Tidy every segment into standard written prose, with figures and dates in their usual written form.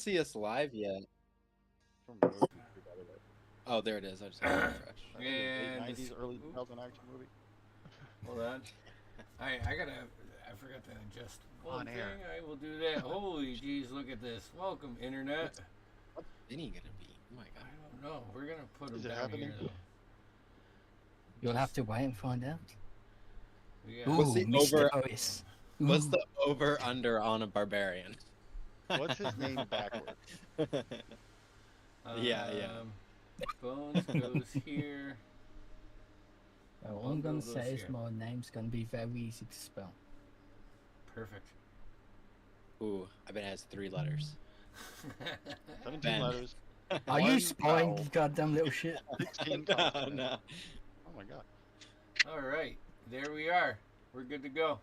see us live yet. From the movie, by the way. Oh, there it is. I just have to refresh. I think it was late And 90s, early 2000 action movie. hold on. I forgot to adjust one On thing. air. I will do that. Holy jeez, look at this. Welcome, internet. What's Vinny gonna be? Oh my I god. don't know. We're gonna put him Is it down happening? here though. You'll have to wait and find out. We Ooh, What's the Mr. over- Otis. What's Ooh. the over under on a barbarian? What's his name backwards? Yeah. Bones goes here. Well, all I'm gonna Logo goes say is here. my name's gonna be very easy to spell. Perfect. Ooh, I bet it has 3 letters. 17 Ben. letters. Are you One spying, vowel, you goddamn little shit? 16 No, consonants. no. Oh my god. All right, there we are. We're good to go.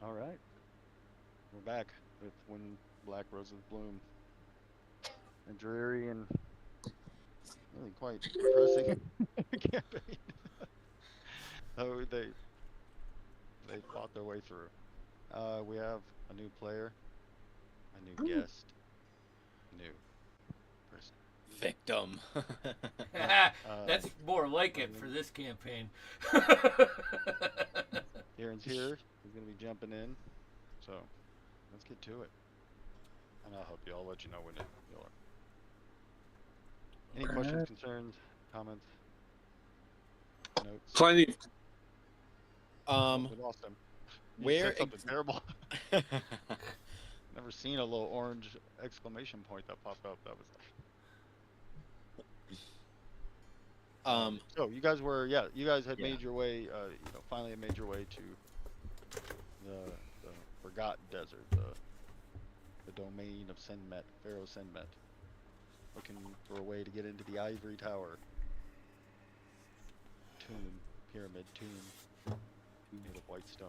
All right. We're back with When Black Roses Bloom. A dreary and really quite depressing campaign. Oh, they fought their way through. We have a new player, a new guest, new person. Victim. That's more like it for this campaign. Aaron's here. He's gonna be jumping in. So let's get to it. And I'll help you. I'll let you know when you are. Any questions, concerns, comments, notes? Plenty. We lost him. You where said something terrible. Never seen a little orange exclamation point that popped up. That was. So you guys were, you guys had made your way, finally had made your way to the Forgotten Desert, the domain of Senmet, Pharaoh Senmet, looking for a way to get into the Ivory Tower, pyramid tomb made of white stone.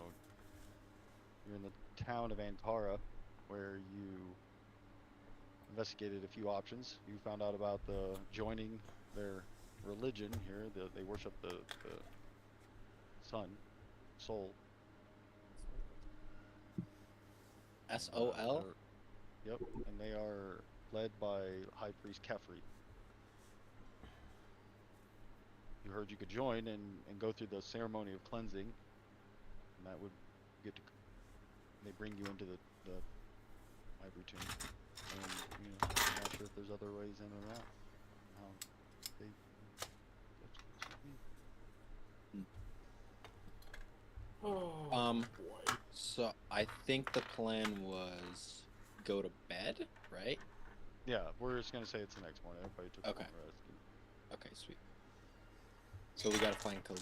You're in the town of Ankara, where you investigated a few options. You found out about the joining their religion here. They worship the sun, soul. SOL? Yep, and they are led by High Priest Kefri. You heard you could join and go through the ceremony of cleansing, and that would get to. They bring you into the Ivory Tomb, and I'm not sure if there's other ways in or out. They. So I think the plan was go to bed, right? Yeah, we're just gonna say it's the next morning. Everybody took Okay. a long rest. Okay, sweet. So we gotta find Khalid.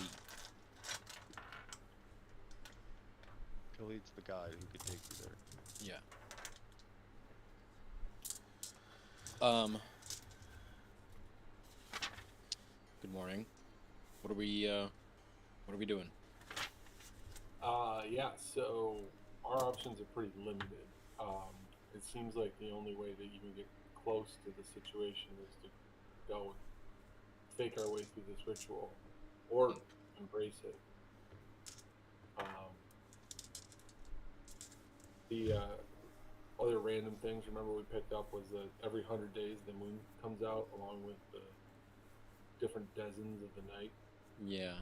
Khalid's the guy who could take you there. Yeah. Good morning. What are we doing? Yeah, so our options are pretty limited. It seems like the only way that you can get close to the situation is to go and fake our way through this ritual or embrace it. The other random things, remember, we picked up was that every 100 days the moon comes out along with the different dozens of the night. Yeah.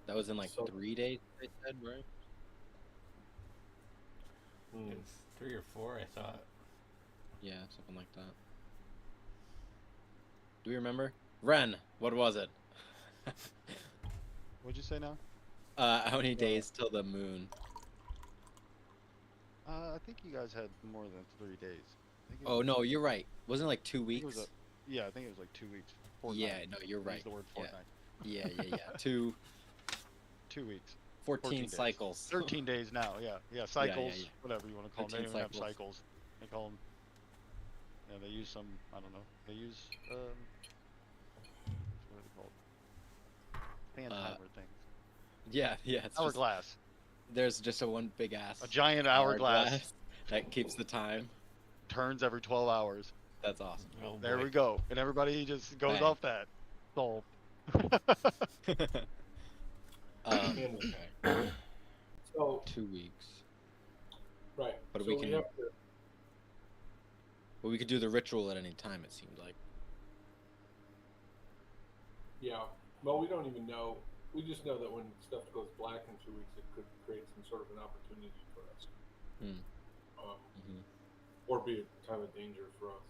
That was in like So- 3 days, they said, right? It's 3 or 4, I thought. Yeah, something like that. Do we remember? Ren, what was it? What'd you say now? How many days till the moon? I think you guys had more than 3 days. I think it Oh was- no, you're right. Wasn't it like 2 I think it was weeks? yeah, I think it was like 2 weeks. Fortnight. Yeah, no, you're Use right. the word Yeah. fortnight. Yeah. 2, 2 weeks. 14 days. cycles. 13 days now. Yeah. Cycles. yeah. Whatever you want to call them. They 13 don't have cycles. cycles. They call them. Yeah, they use some. I don't know. They use what are they called? Fan timer things. Yeah. It's just, Hourglass. there's just a one big ass. A giant hourglass that keeps the time. turns every 12 hours. That's awesome. Oh, There boy. we go. And everybody just goes Bang. off that. Solved. Okay. So 2 weeks. Right. But so we can, have to. but we could do the ritual at any time. It seemed like. Yeah. Well, we don't even know. We just know that when stuff goes black in 2 weeks, it could create some sort of an opportunity for us, Hmm. um, Hmm. or be a time of danger for us.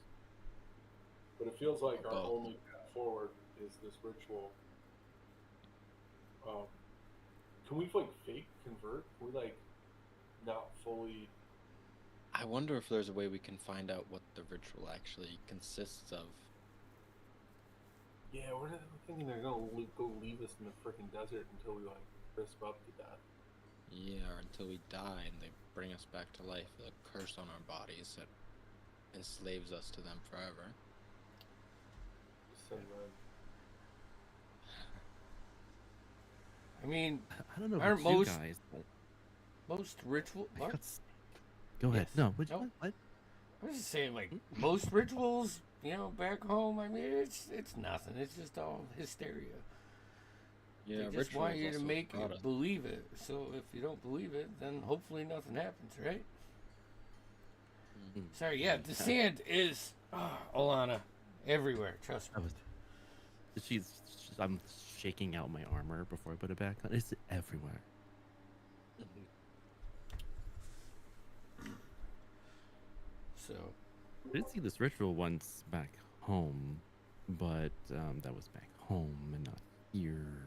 But it feels like Or our both. only path forward is this ritual. Um, can we like fake convert? Can we like not fully? I wonder if there's a way we can find out what the ritual actually consists of. Yeah, we're thinking they're gonna go leave us in the freaking desert until we like crisp up to death. Yeah, or until we die and they bring us back to life with a curse on our bodies that enslaves us to them forever. Just send them. I mean, I don't know aren't about you most guys, but most ritual? I What? got go ahead. Yes. No, would you, Nope. what? I was just saying, like most rituals, back home. I mean, it's nothing. It's just all hysteria. Yeah, They just want rituals you to also make brought you us. believe it. So if you don't believe it, then hopefully nothing happens, right? Mm. Sorry, yeah, the sand is Olana everywhere. Trust I me. was. I'm shaking out my armor before I put it back on. It's everywhere. So I did see this ritual once back home, but that was back home and not here.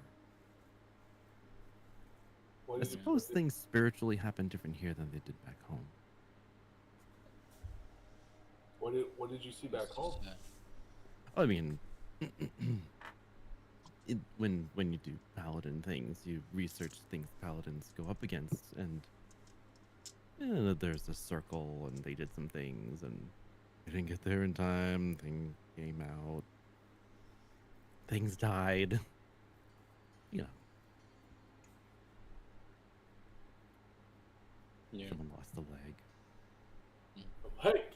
What I did you- suppose things spiritually happen different here than they did back home. What did you see back home? I mean, when you do paladin things, you research things paladins go up against, and there's a circle, and they did some things, and they didn't get there in time. Thing came out. Things died. You know, Yeah. someone lost a leg. Hey.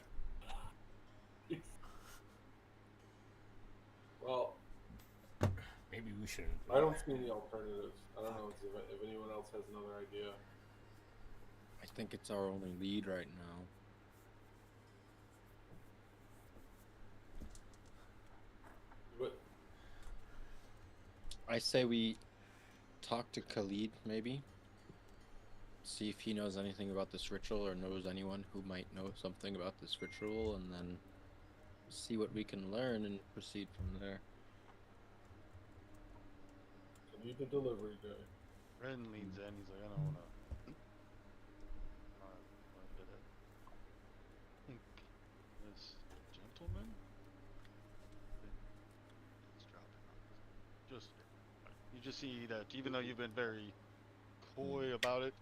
Well, maybe we should. I don't see any alternatives. I don't know if anyone else has another idea. I think it's our only lead right now. But I say we talk to Khalid, maybe. See if he knows anything about this ritual or knows anyone who might know something about this ritual, and then see what we can learn and proceed from there. I need the delivery guy. Ren leans in. He's like, I don't want to. I think this gentleman. Let's drop him. Just you just see that even though you've been very coy about it,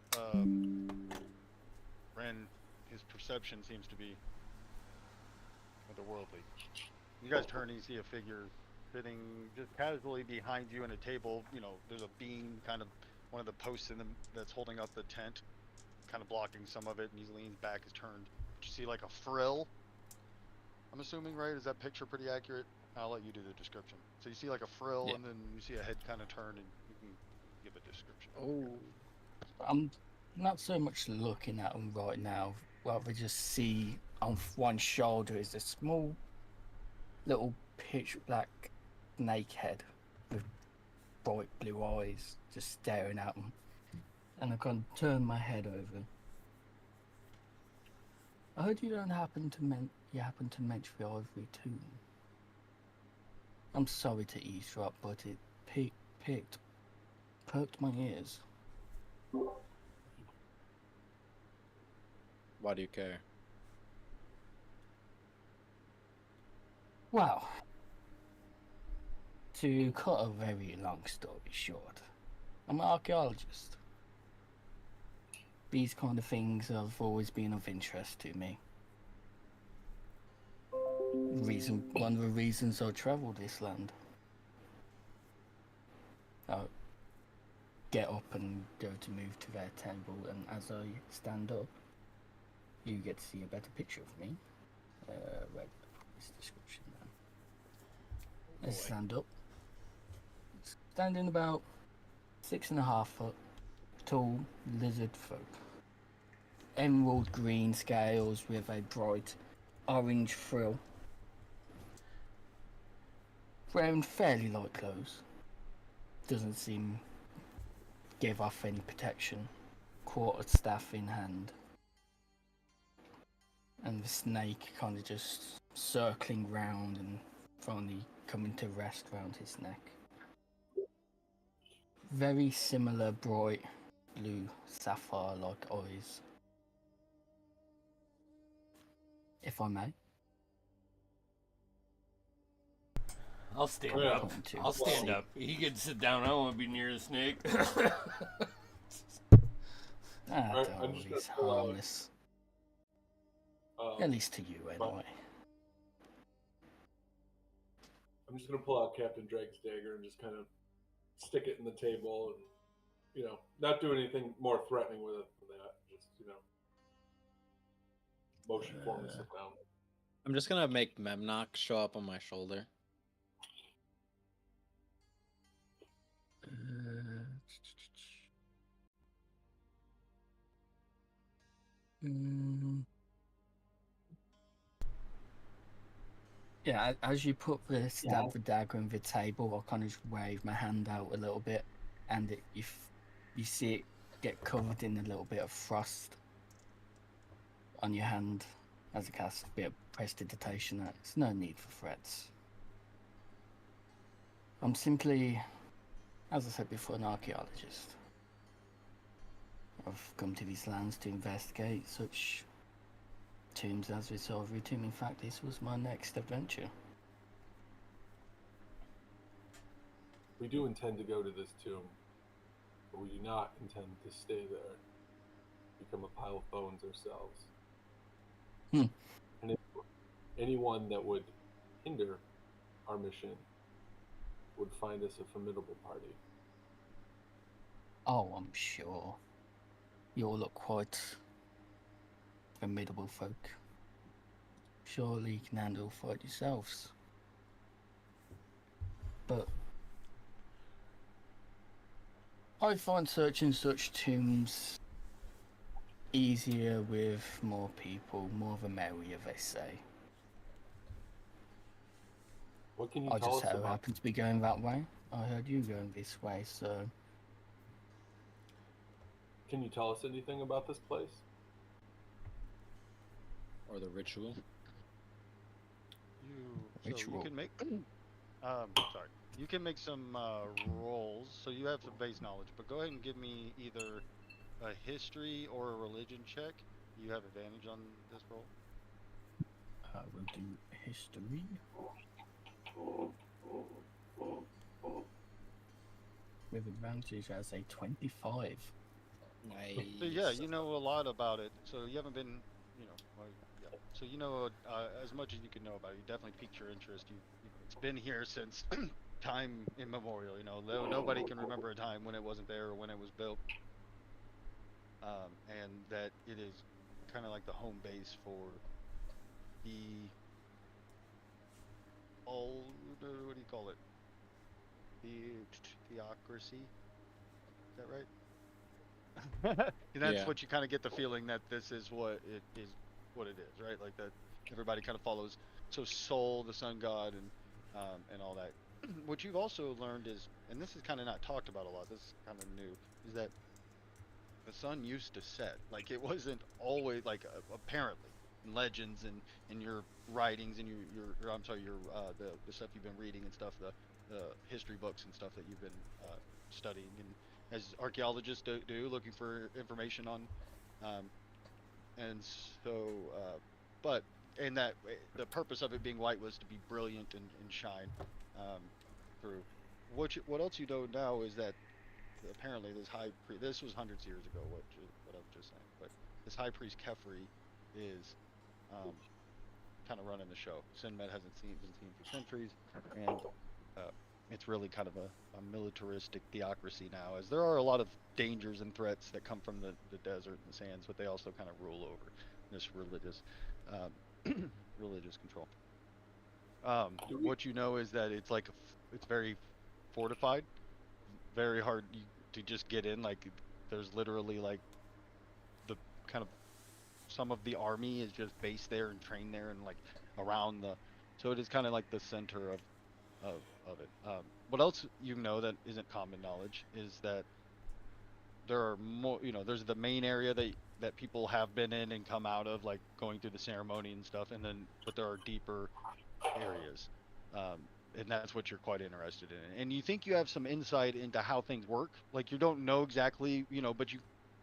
Ren, his perception seems to be otherworldly. You guys turn and you see a figure sitting just casually behind you in a table. You know, there's a beam, kind of one of the posts in them that's holding up the tent, kind of blocking some of it, and he leans back, is turned. You see like a frill. I'm assuming, right? Is that picture pretty accurate? I'll let you do the description. So you see like a frill, Yeah. and then you see a head kind of turn, and you can give a description. Oh. I'm not so much looking at them right now. Rather just see on one shoulder is a small little pitch black snake head with bright blue eyes just staring at them. And I can turn my head over. I heard you happen to mention the Ivory Tomb. I'm sorry to eavesdrop, but it perked my ears. Why do you care? Well, to cut a very long story short, I'm an archaeologist. These kind of things have always been of interest to me. One of the reasons I travel this land. I get up and go to move to their table, and as I stand up, you get to see a better picture of me. Right, this description now. I stand up. Standing about 6.5 foot tall lizard folk. emerald green scales with a bright orange frill. Wearing fairly light clothes. Doesn't seem give off any protection. Quartered staff in hand. And the snake kind of just circling round and finally coming to rest round his neck. Very similar bright blue sapphire-like eyes. If I may. I'll stand Yeah. up. I'll stand up. He can sit down. I don't want to be near the snake. Alright, I'm Don't just worry, gonna it's pull out, harmless. At least to you, anyway. I'm just gonna pull out Captain Drake's dagger and just kind of stick it in the table, and not do anything more threatening with it than that. Just motion for him to sit down. I'm just gonna make Memnock show up on my shoulder. Yeah, as you put the stab the dagger on the table, I'll kind of just wave my hand out a little bit, and you see it get covered in a little bit of frost on your hand as it casts a bit of prestidigitation. There's no need for threats. I'm simply, as I said before, an archaeologist. I've come to these lands to investigate such tombs as we saw every tomb. In fact, this was my next adventure. We do intend to go to this tomb, but we do not intend to stay there, become a pile of bones ourselves. And anyone that would hinder our mission would find us a formidable party. Oh, I'm sure. You all look quite formidable folk. Surely you can handle a fight yourselves. But I find searching such tombs easier with more people, more the merrier, they say. What can you I tell just us so about? happen to be going that way. I heard you going this way, so Can you tell us anything about this place? Or the ritual. So you Ritual. can make sorry. You can make some rolls, so you have some base knowledge, but go ahead and give me either a history or a religion check. You have advantage on this roll. I will do history. With advantage as a 25. Nice. So yeah, you know a lot about it. So you haven't been, So you know as much as you can know about it. You definitely piqued your interest. It's been here since time immemorial. Nobody can remember a time when it wasn't there or when it was built. And that it is kind of like the home base for the what do you call it? The theocracy. Is that right? And that's what you kind of get the feeling that this is what it is, right? Like that everybody kind of follows. So Sol, the sun god, and all that. What you've also learned is, and this is kind of not talked about a lot. This is kind of new. Is that the sun used to set. Like it wasn't always like apparently in legends and in your writings and your I'm sorry, your the stuff you've been reading and stuff, the history books and stuff that you've been studying and as archaeologists do looking for information on, and so but and that the purpose of it being white was to be brilliant and shine through. What else you know now is that apparently this was hundreds of years ago, what I was just saying, but this high priest Kefri is kind of running the show. Sinmed hasn't been seen for centuries, and it's really kind of a militaristic theocracy now, as there are a lot of dangers and threats that come from the desert and the sands, but they also kind of rule over this religious religious control. What you know is that it's like it's very fortified, very hard to just get in. Like there's literally like the kind of some of the army is just based there and trained there and like around the. So it is kind of like the center of it. What else you know that isn't common knowledge is that there are more. There's the main area that people have been in and come out of, like going through the ceremony and stuff, but there are deeper areas. And that's what you're quite interested in. And you think you have some insight into how things work. Like you don't know exactly, but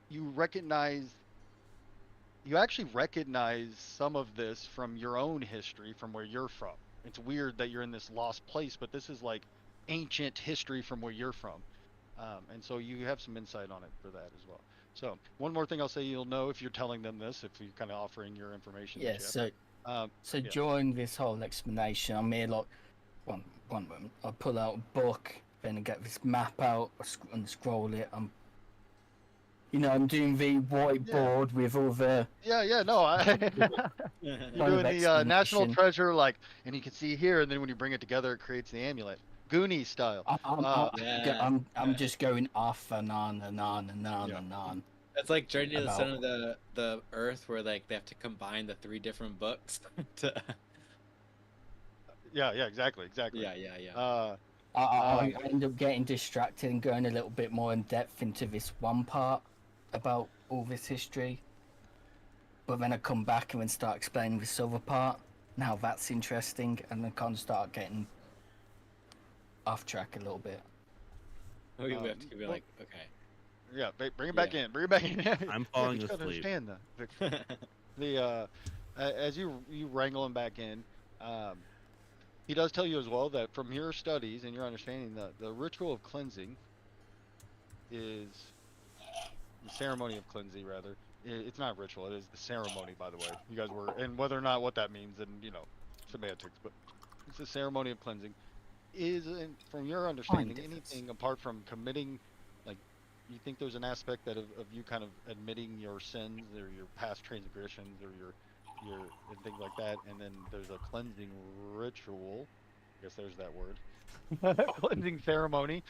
you actually recognize some of this from your own history from where you're from. It's weird that you're in this lost place, but this is like ancient history from where you're from. And so you have some insight on it for that as well. So one more thing I'll say, you'll know if you're telling them this, if you're kind of offering your information. Yeah, so yeah. during this whole explanation, I'm here like, one moment, I pull out a book, then I get this map out, and scroll it. I'm doing the whiteboard with all the... Yeah, no, you're doing the national treasure, like, and you can see here, and then when you bring it together, it creates the amulet. Goonies style. I'm just going off and on and on and on and on. It's like Journey to the Center of the Earth, where like they have to combine the 3 different books to... Yeah, exactly. Yeah. I end up getting distracted and going a little bit more in depth into this one part about all this history, but then I come back and then start explaining this other part. Now that's interesting, and then kind of start getting off track a little bit. We have to be like, okay. Yeah, bring it back in. Bring it back in. I'm falling asleep. Understand the as you wrangle him back in, he does tell you as well that from your studies and your understanding, the ritual of cleansing is the ceremony of cleansing, rather. It's not a ritual; it is the ceremony. By the way, you guys were, and whether or not what that means, and semantics, but it's the ceremony of cleansing. From your understanding, anything apart from committing, like, you think there's an aspect that of you kind of admitting your sins or your past transgressions or your and things like that, and then there's a cleansing ritual. I guess there's that word. Cleansing ceremony.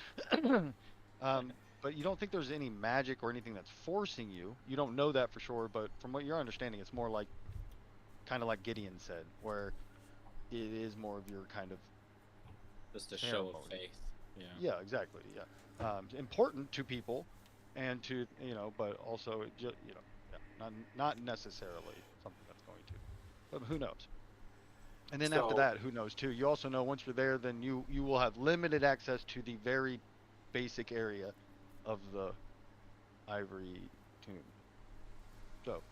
But you don't think there's any magic or anything that's forcing you. You don't know that for sure, but from what you're understanding, it's more like, kind of like Gideon said, where it is more of your kind of just a show of faith. Yeah, exactly. Yeah, important to people, and to but also not necessarily something that's going to, but who knows. And then after that, who knows too. You also know once you're there, then you will have limited access to the very basic area of the ivory tomb. So.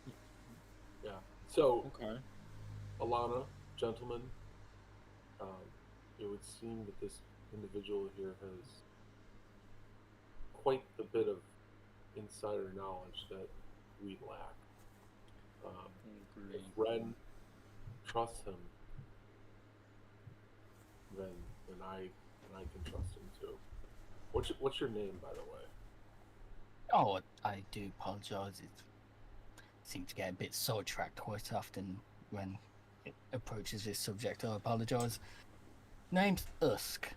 Yeah. So. Okay. Alana, gentlemen, it would seem that this individual here has quite a bit of insider knowledge that we lack. If Ren trusts him, then I can trust him too. What's your name, by the way? Oh, I do apologize. It seems to get a bit sidetracked quite often when it approaches this subject. I apologize. Name's Usk.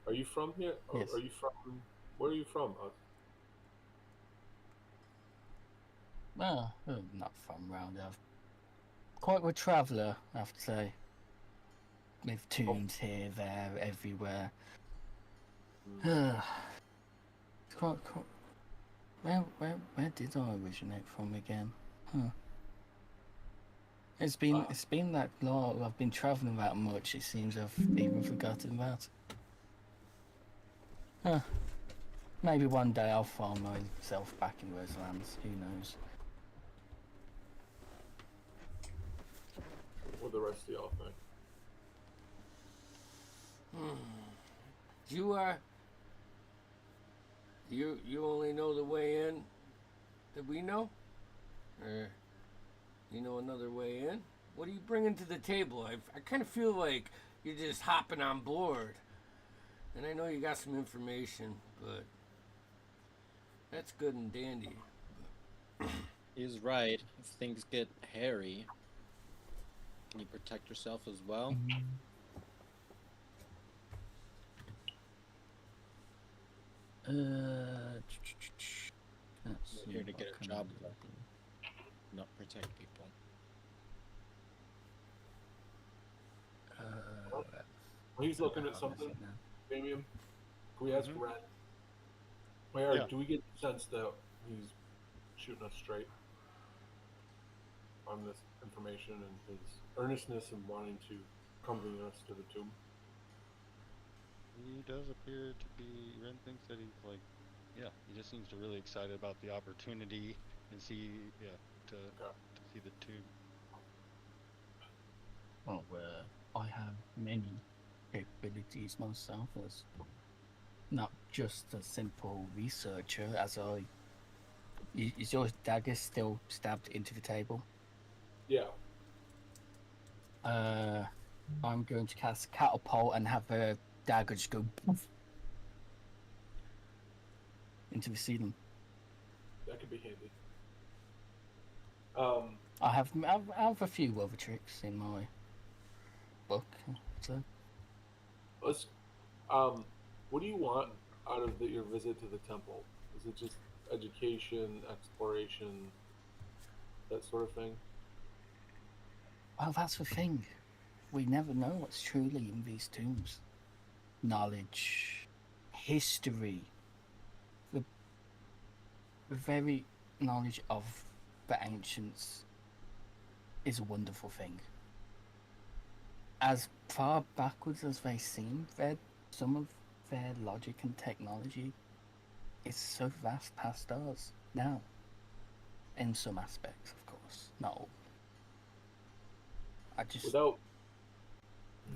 Are you from here? Yes. Are you from? Where are you from, Usk? Well, not from round. I'm quite a traveller, I have to say. With tombs here, there, everywhere. Quite. Where did I originate from again? It's been that long. I've been travelling that much. It seems I've even forgotten that. Maybe one day I'll find myself back in those lands. Who knows? What the rest of y'all think? You only know the way in that we know? Or you know another way in? What are you bringing to the table? I kind of feel like you're just hopping on board. And I know you got some information, but that's good and dandy. He's right. If things get hairy, can you protect yourself as well? Let's Here to get a job done. not protect people. He's looking at something. Damien, can we ask Ren? Where do we get the sense that he's shooting us straight on this information and his earnestness in wanting to accompany us to the tomb? He does appear to be. Ren thinks that he's like, yeah, he just seems to really excited about the opportunity and see, to see the tomb. Well, I have many capabilities myself as not just a simple researcher. Is your dagger still stabbed into the table? Yeah. I'm going to cast catapult and have a dagger just go poof into the ceiling. That could be handy. I have a few other tricks in my book. So, let's. What do you want out of your visit to the temple? Is it just education, exploration, that sort of thing? well, that's the thing. We never know what's truly in these tombs. Knowledge, history, the very knowledge of the ancients is a wonderful thing. As far backwards as they seem, some of their logic and technology is so vast past ours now. In some aspects, of course, not all.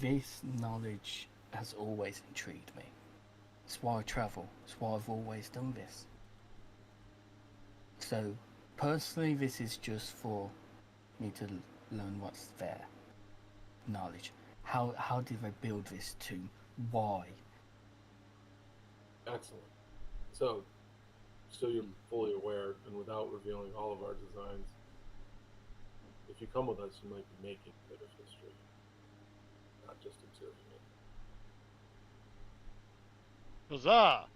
This knowledge has always intrigued me. It's why I travel. It's why I've always done this. So, personally, this is just for me to learn what's there. Knowledge. How did they build this tomb? Why? Excellent. So you're fully aware, and without revealing all of our designs, if you come with us, you might be making a bit of history, not just observing it. Huzzah!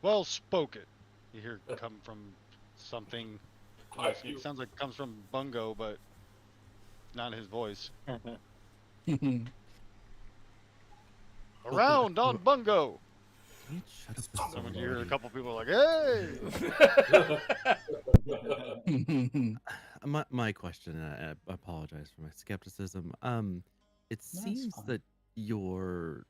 Well spoken. You hear come from something. It sounds like it comes from Bungo, but not his voice. Around on Bungo. Someone hear a couple people like, "Hey!" my question, I apologize for my skepticism. It seems that your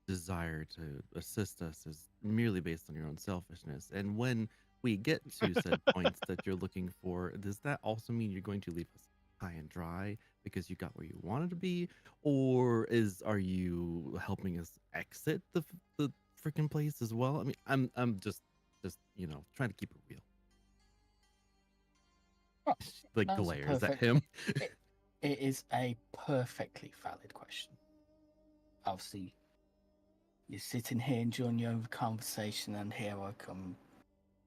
desire to assist us is merely based on your own selfishness. And when we get to said points that you're looking for, does that also mean you're going to leave us high and dry because you got where you wanted to be, or are you helping us exit the freaking place as well? I mean, I'm just trying to keep it real. Like glare, is that him? It is a perfectly valid question. Obviously, you're sitting here enjoying your own conversation, and here I come,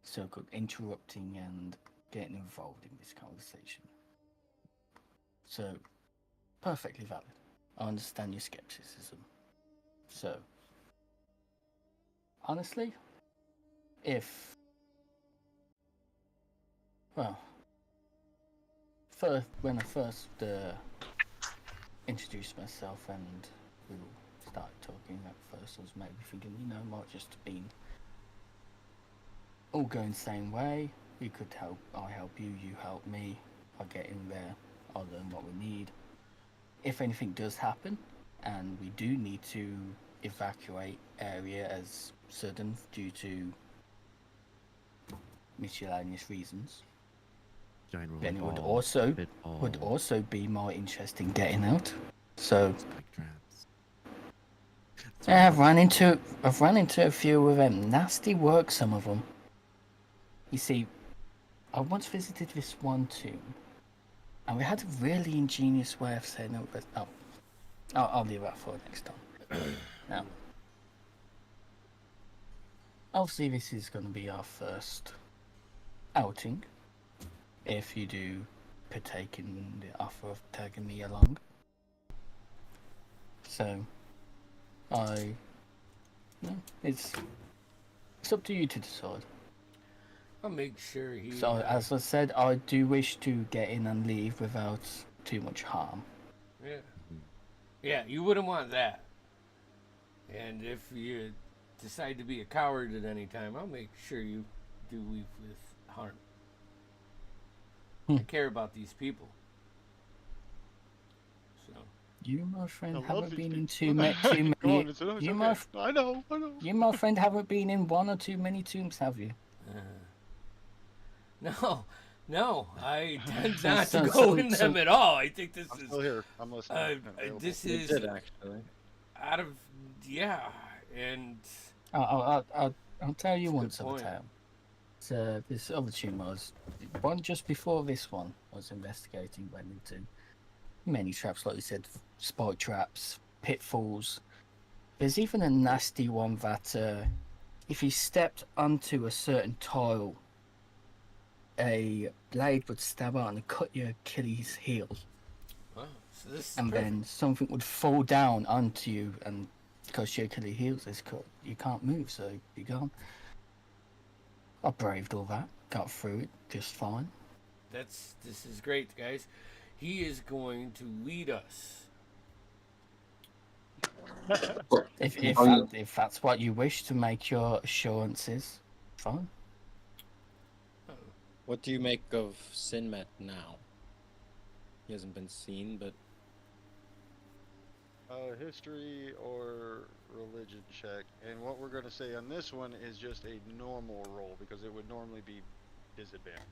so-called interrupting and getting involved in this conversation. So, perfectly valid. I understand your skepticism. So, honestly, when I first introduced myself and we started talking, at first I was maybe thinking, it might just have been all going the same way. We could help. I help you, you help me. I get in there. I'll learn what we need. If anything does happen, and we do need to evacuate area as sudden due to miscellaneous reasons, then it would also be my interest in getting out. So I've run into a few of them. Nasty work, some of them. You see, I once visited this one tomb, and we had a really ingenious way of saying it, but I'll leave that for next time. Now, obviously this is going to be our first outing, if you do partake in the offer of tagging me along. So, it's up to you to decide. I'll make sure he. So, as I said, I do wish to get in and leave without too much harm. Yeah. Yeah, you wouldn't want that. And if you decide to be a coward at any time, I'll make sure you do leave with harm. I care about these people. So. You, my friend, I love haven't these been in people. too many. Come on, it's okay. You, I know. you, my friend, haven't been in one or too many tombs, have you? No, I tend not to go in them at all. I think this I'm is. still here. I'm listening. This You is did, actually. out of and I'll tell you That's a once good of a point. tale. So this other tomb was one just before this one. Was investigating, went into many traps, like you said, spike traps, pitfalls. There's even a nasty one that if you stepped onto a certain tile, a blade would stab out and cut your Achilles heel, wow, so this is and perfect. then something would fall down onto you, and because your Achilles heel is cut, you can't move, so you're gone. I braved all that, got through it just fine. This is great, guys. He is going to lead us. If that's what you wish to make your assurances, fine. What do you make of Sinmet now? He hasn't been seen, but History or religion check, and what we're going to say on this one is just a normal roll because it would normally be disadvantaged.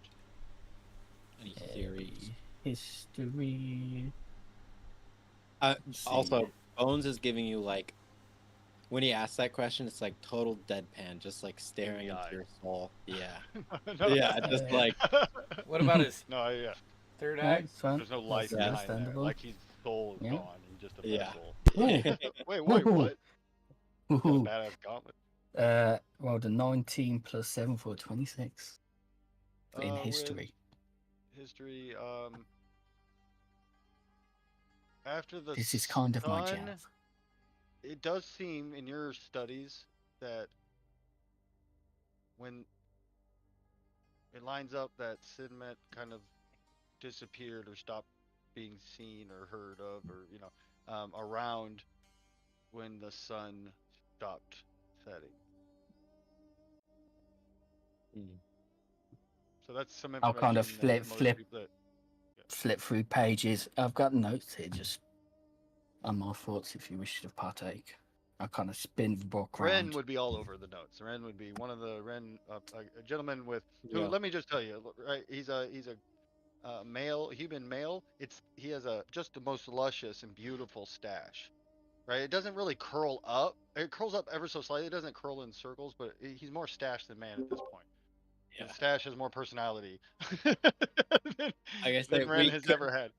any theories? History. Also, Bones is giving you like, when he asks that question, it's like total deadpan, just like staring into your soul. Yeah, yeah, just like. What about his No, yeah. third Yeah, eye? it's fine. There's no life That's behind there. understandable. Like his soul is Yeah. gone. He's just a Yeah. vessel. Wait, what? Got a Woohoo. badass gauntlet. Well, the 19 plus 7 for 26 in With history. History, after the This is kind of my sun, jam. it does seem in your studies that when it lines up that Sidmet kind of disappeared or stopped being seen or heard of, or around when the sun stopped setting. So that's some I'll information. kind of that most flip people that- flip through pages. I've got notes here just on my thoughts if you wish to partake. I kind of spin the book Ren around. would be all over the notes. Ren would be one of the a gentleman with who. Yeah. Let me just tell you, right? He's a male, human male. He has just the most luscious and beautiful stash, right? It doesn't really curl up. It curls up ever so slightly. It doesn't curl in circles, but he's more stash than man at this point. Yeah. The stash has more personality I guess than Ren has ever had.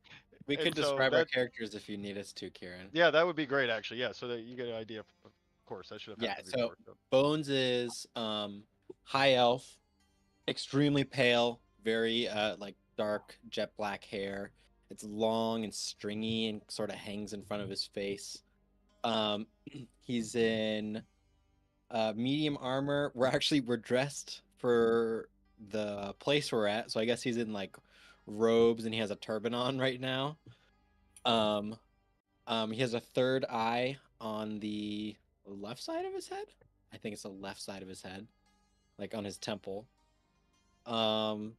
We could And so describe our that- characters if you need us to, Kieran. Yeah, that would be great, actually. Yeah, so that you get an idea. Of course, I should have. Yeah, had that so before, Bones is high elf, extremely pale, very like dark jet black hair. It's long and stringy and sort of hangs in front of his face. He's in medium armor. We're dressed for the place we're at, so I guess he's in like robes and he has a turban on right now. He has a third eye on the left side of his head. I think it's the left side of his head, like on his temple. And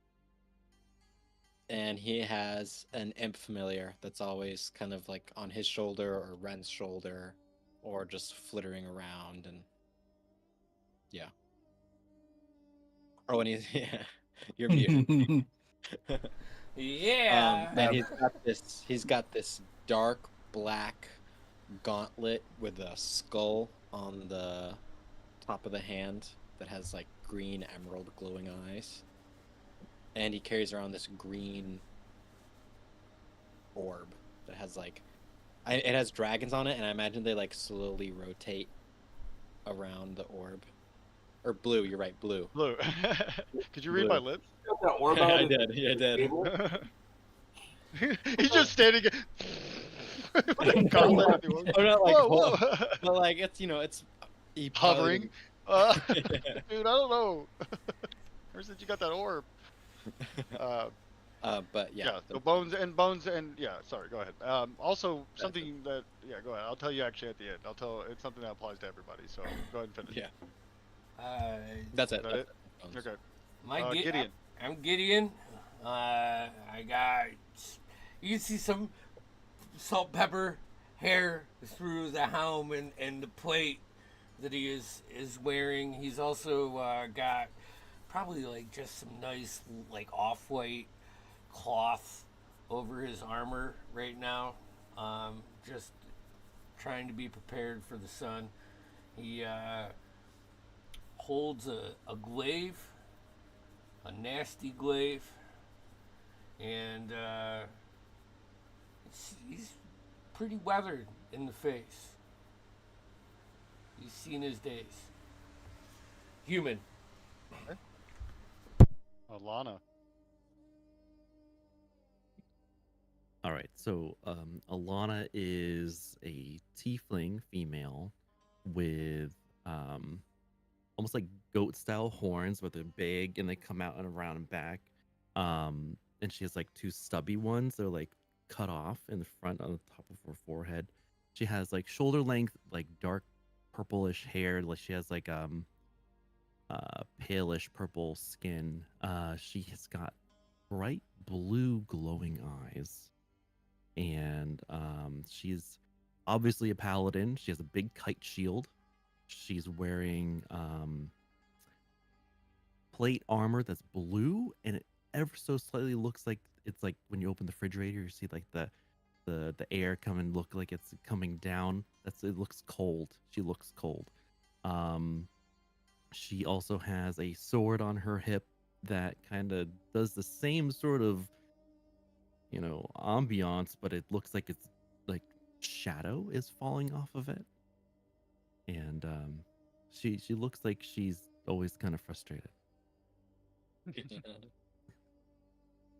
he has an imp familiar that's always kind of like on his shoulder or Ren's shoulder, or just flittering around, and yeah. Oh, and he's you're muted. Yeah. And he's got this dark black gauntlet with a skull on the top of the hand that has like green emerald glowing eyes. And he carries around this green orb that has like it has dragons on it, and I imagine they like slowly rotate around the orb. Or blue, you're right, blue. Blue. Could you read Blue. my lips? Got that orb out I of did, yeah, I did. table? He's just standing with a gauntlet in the orb. Oh, not like Whoa, whoa. but like it's it's Hovering. probably- Dude, I don't know. Ever since you got that orb. But yeah. So bones and yeah. Sorry, go ahead. Also something that go ahead. I'll tell you actually at the end. It's something that applies to everybody. So go ahead and finish. Yeah. That's it. Is that it? Okay. Gideon. I'm Gideon. I got. You can see some salt, pepper, hair through the helm and the plate that he is wearing. He's also got probably like just some nice like off-white cloth over his armor right now. Just trying to be prepared for the sun. He holds a glaive, a nasty glaive, and he's pretty weathered in the face. He's seen his days. Human. Alana. All right, so Alana is a tiefling female with almost like goat style horns, but they're big and they come out and around and back. And she has like two stubby ones. They're like cut off in the front on the top of her forehead. She has like shoulder length, like dark purplish hair. Like she has like palish purple skin. She has got bright blue glowing eyes. And she's obviously a paladin. She has a big kite shield. She's wearing plate armor that's blue, and it ever so slightly looks like it's like when you open the refrigerator, you see like the air look like it's coming down. It looks cold. She looks cold. She also has a sword on her hip that kind of does the same sort of ambiance, but it looks like it's like shadow is falling off of it. And she looks like she's always kind of frustrated.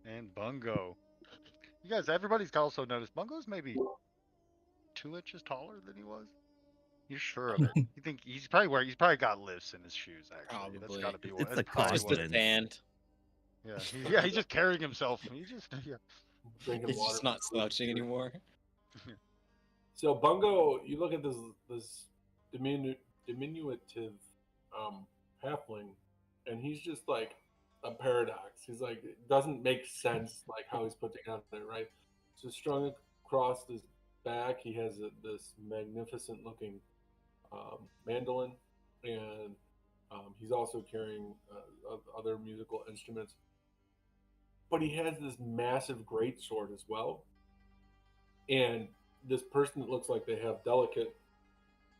And Bungo. You guys, everybody's also noticed Bungo's maybe 2 inches taller than he was. You're sure of it? You think he's probably got lifts in his shoes, actually. That's gotta be what it's a stand. Yeah, he's just carrying himself. He's just not slouching anymore. So Bungo, you look at this diminutive halfling, and he's just like a paradox. He's like, it doesn't make sense like how he's put together, right? So strung across his back, he has this magnificent looking mandolin, and he's also carrying other musical instruments. But he has this massive greatsword as well. And this person that looks like they have delicate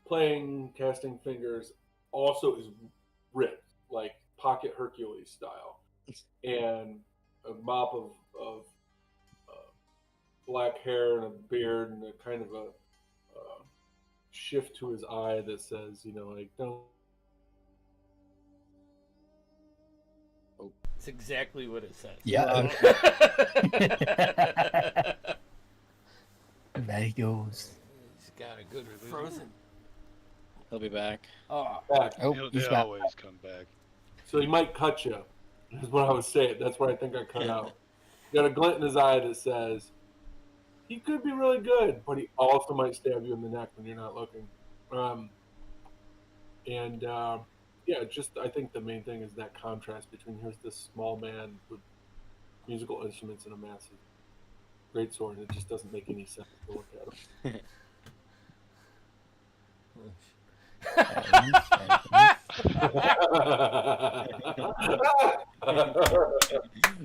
playing, casting fingers also is ripped, like Pocket Hercules style. And a mop of black hair and a beard and a kind of a shift to his eye that says, like, don't. It's exactly what it says. Yeah. There he goes. He's got a good frozen. He'll be back. Back. He'll always come back. So he might cut you, is what I would say. That's what I think I cut out. Got a glint in his eye that says, he could be really good, but he also might stab you in the neck when you're not looking. I think the main thing is that contrast between here's this small man with musical instruments and a massive greatsword. It just doesn't make any sense to look at him.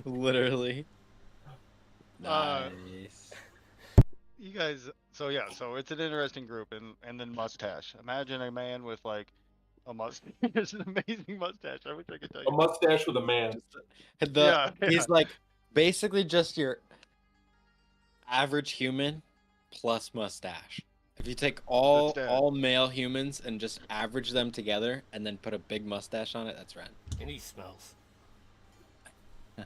Literally. Nice. You guys, so it's an interesting group, and then mustache. Imagine a man with like a mustache. It's an amazing mustache. I wish I could tell you. A mustache with a man. He's like basically just your average human plus mustache. If you take all male humans and just average them together and then put a big mustache on it, that's Ren. And he smells. Yeah,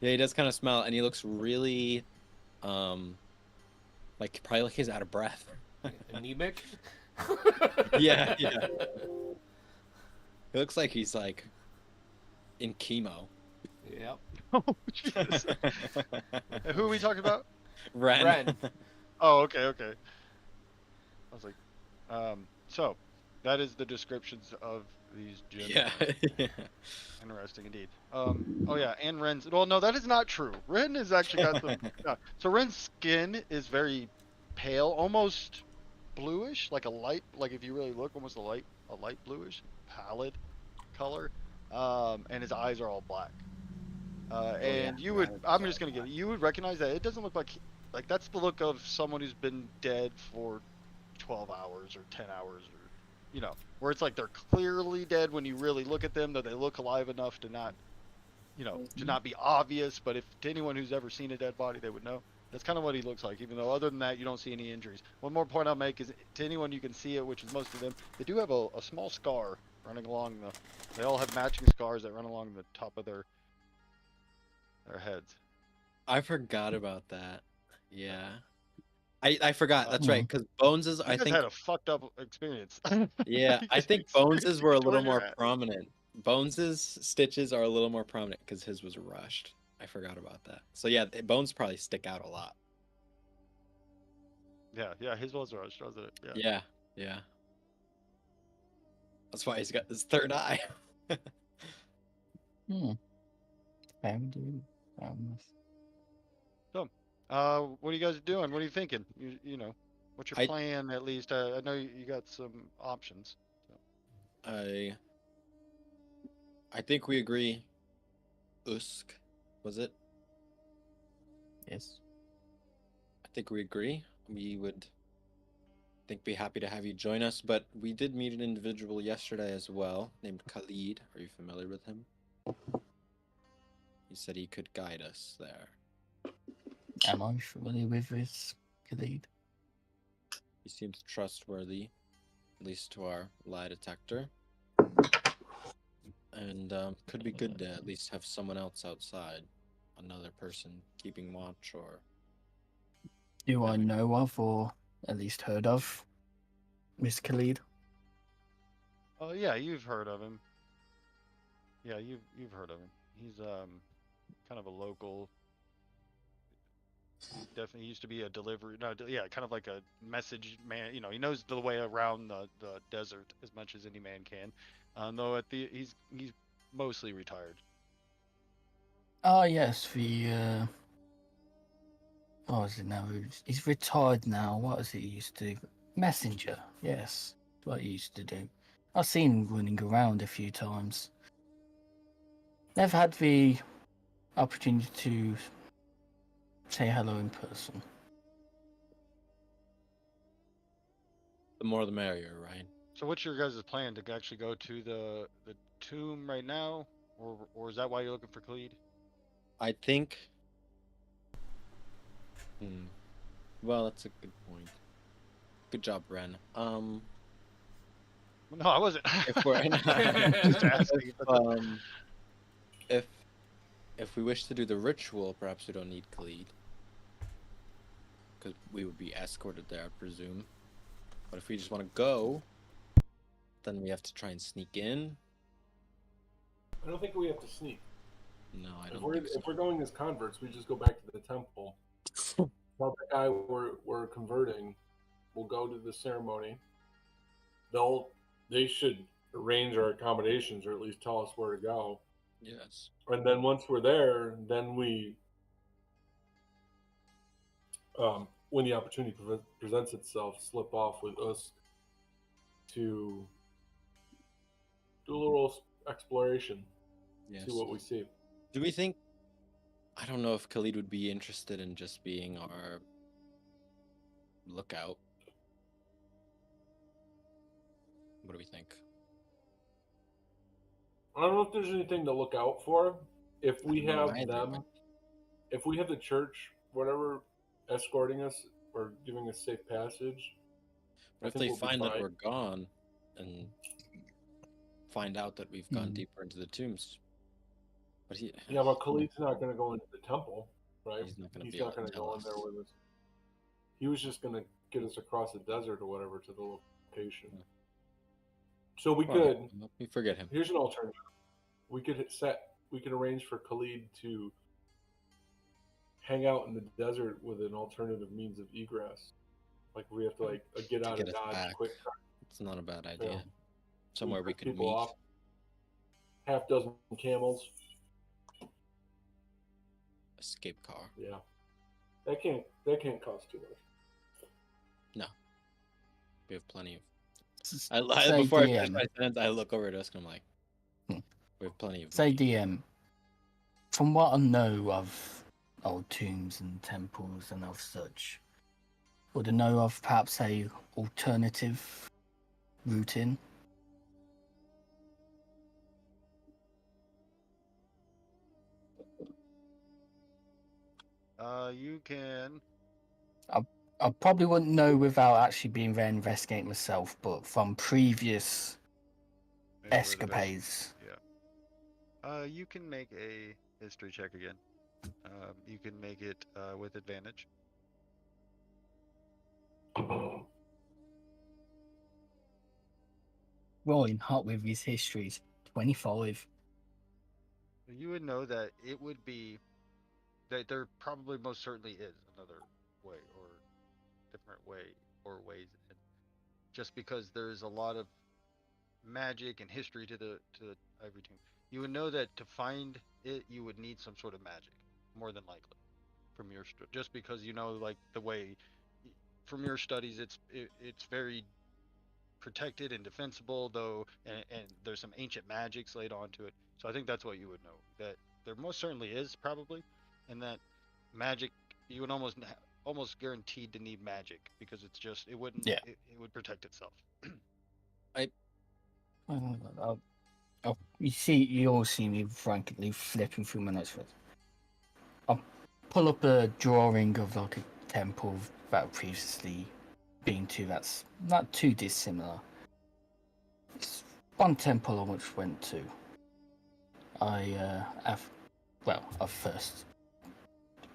he does kind of smell, and he looks really, like probably like he's out of breath. Anemic? Yeah. It looks like he's like in chemo. Yep. Oh, Jesus. And who are we talking about? Ren. Ren. Oh, okay. I was like, so that is the descriptions of these Yeah. gentlemen. Yeah. Interesting indeed. Oh yeah, and Ren's. Well, no, that is not true. Ren has actually got some. No. So Ren's skin is very pale, almost bluish, like a light. Like if you really look, almost a light bluish, pallid color. And his eyes are all black. And you would. I'm just gonna give it. You would recognize that it doesn't look like that's the look of someone who's been dead for 12 hours or 10 hours or where it's like they're clearly dead when you really look at them, though they look alive enough to not to not be obvious, but if to anyone who's ever seen a dead body, they would know. That's kind of what he looks like, even though other than that you don't see any injuries. One more point I'll make is to anyone you can see it, which is most of them, they do have a small scar running along they all have matching scars that run along the top of their heads. I forgot about that. Yeah. I forgot. That's right. Because Bones's, You I just think. had a fucked up experience. Yeah, You I guys think Bones's experienced were a it where little you're more at. prominent. Bones's stitches are a little more prominent because his was rushed. I forgot about that. So yeah, Bones probably stick out a lot. Yeah, his was rushed, wasn't it? Yeah. Yeah, yeah. That's why he's got this third eye. So, what are you guys doing? What are you thinking? What's your plan at least? I know you got some options. So. I think we agree. Usk, was it? Yes. I think we agree. We would be happy to have you join us, but we did meet an individual yesterday as well named Khalid. Are you familiar with him? He said he could guide us there. Am I familiar with this, Khalid? He seems trustworthy, at least to our lie detector. And could be good to at least have someone else outside, another person keeping watch or... Do I know of, or at least heard of, Miss Khalid? Oh yeah, you've heard of him. Yeah, you've heard of him. He's kind of a local. Definitely used to be a delivery. No, yeah, kind of like a message man. He knows the way around the desert as much as any man can. Though he's mostly retired. Oh yes, what was it now? He's retired now. What was it he used to do? Messenger. Yes, that's what he used to do. I've seen him running around a few times. Never had the opportunity to say hello in person. The more the merrier, right? So what's your guys' plan to actually go to the tomb right now, or is that why you're looking for Khalid? I think. Well, that's a good point. Good job, Ren. No, I wasn't. If we're Just asking. If we wish to do the ritual, perhaps we don't need Khalid, because we would be escorted there, I presume. But if we just want to go, then we have to try and sneak in. I don't think we have to sneak. No, I don't. If we're going as converts, we just go back to the temple. Tell the guy we're converting. We'll go to the ceremony. They should arrange our accommodations, or at least tell us where to go. Yes. And then once we're there, then we, when the opportunity presents itself, slip off with us to do a little exploration. Yes. See what we see. Do we think? I don't know if Khalid would be interested in just being our lookout. What do we think? I don't know if there's anything to look out for. If we have either, them, but... if we have the church, whatever, escorting us or giving us safe passage. But if they find that we're gone and find out that we've gone deeper into the tombs. But but Khalid's not going to go into the temple, right? He's not going to go in there with us. He was just going to get us across the desert or whatever to the location. So we could. We forget him. Here's an alternative. We could can arrange for Khalid to hang out in the desert with an alternative means of egress. Like we have to get out get of us Dodge back. quick. It's not a bad idea. Yeah. Somewhere we pick could people meet. off. Half dozen camels. Escape car. Yeah. That can't cost too much. No. We have plenty of. Say Before I finish DM. my sentence, I look over at us and I'm like, Hmm. we have plenty of. Say money. DM. From what I know of old tombs and temples and of such, would I know of perhaps a alternative route in? You can. I probably wouldn't know without actually being there investigating myself, but from previous Maybe we're the best- escapades. Yeah. You can make a history check again. You can make it with advantage. Rolling hot with his histories. 25. You would know that it would be that there probably most certainly is another way or different way or ways, and just because there's a lot of magic and history to the Ivory Tomb, you would know that to find it, you would need some sort of magic, more than likely, from your just because you know like the way from your studies, it's very protected and defensible though, and there's some ancient magics laid onto it. So I think that's what you would know, that there most certainly is probably, and that magic you would almost guaranteed to need magic because it's just it wouldn't Yeah. it would protect itself. You all see me frankly flipping through my notes. I'll pull up a drawing of like a temple that I've previously been to that's not too dissimilar. It's one temple I once went to. I've first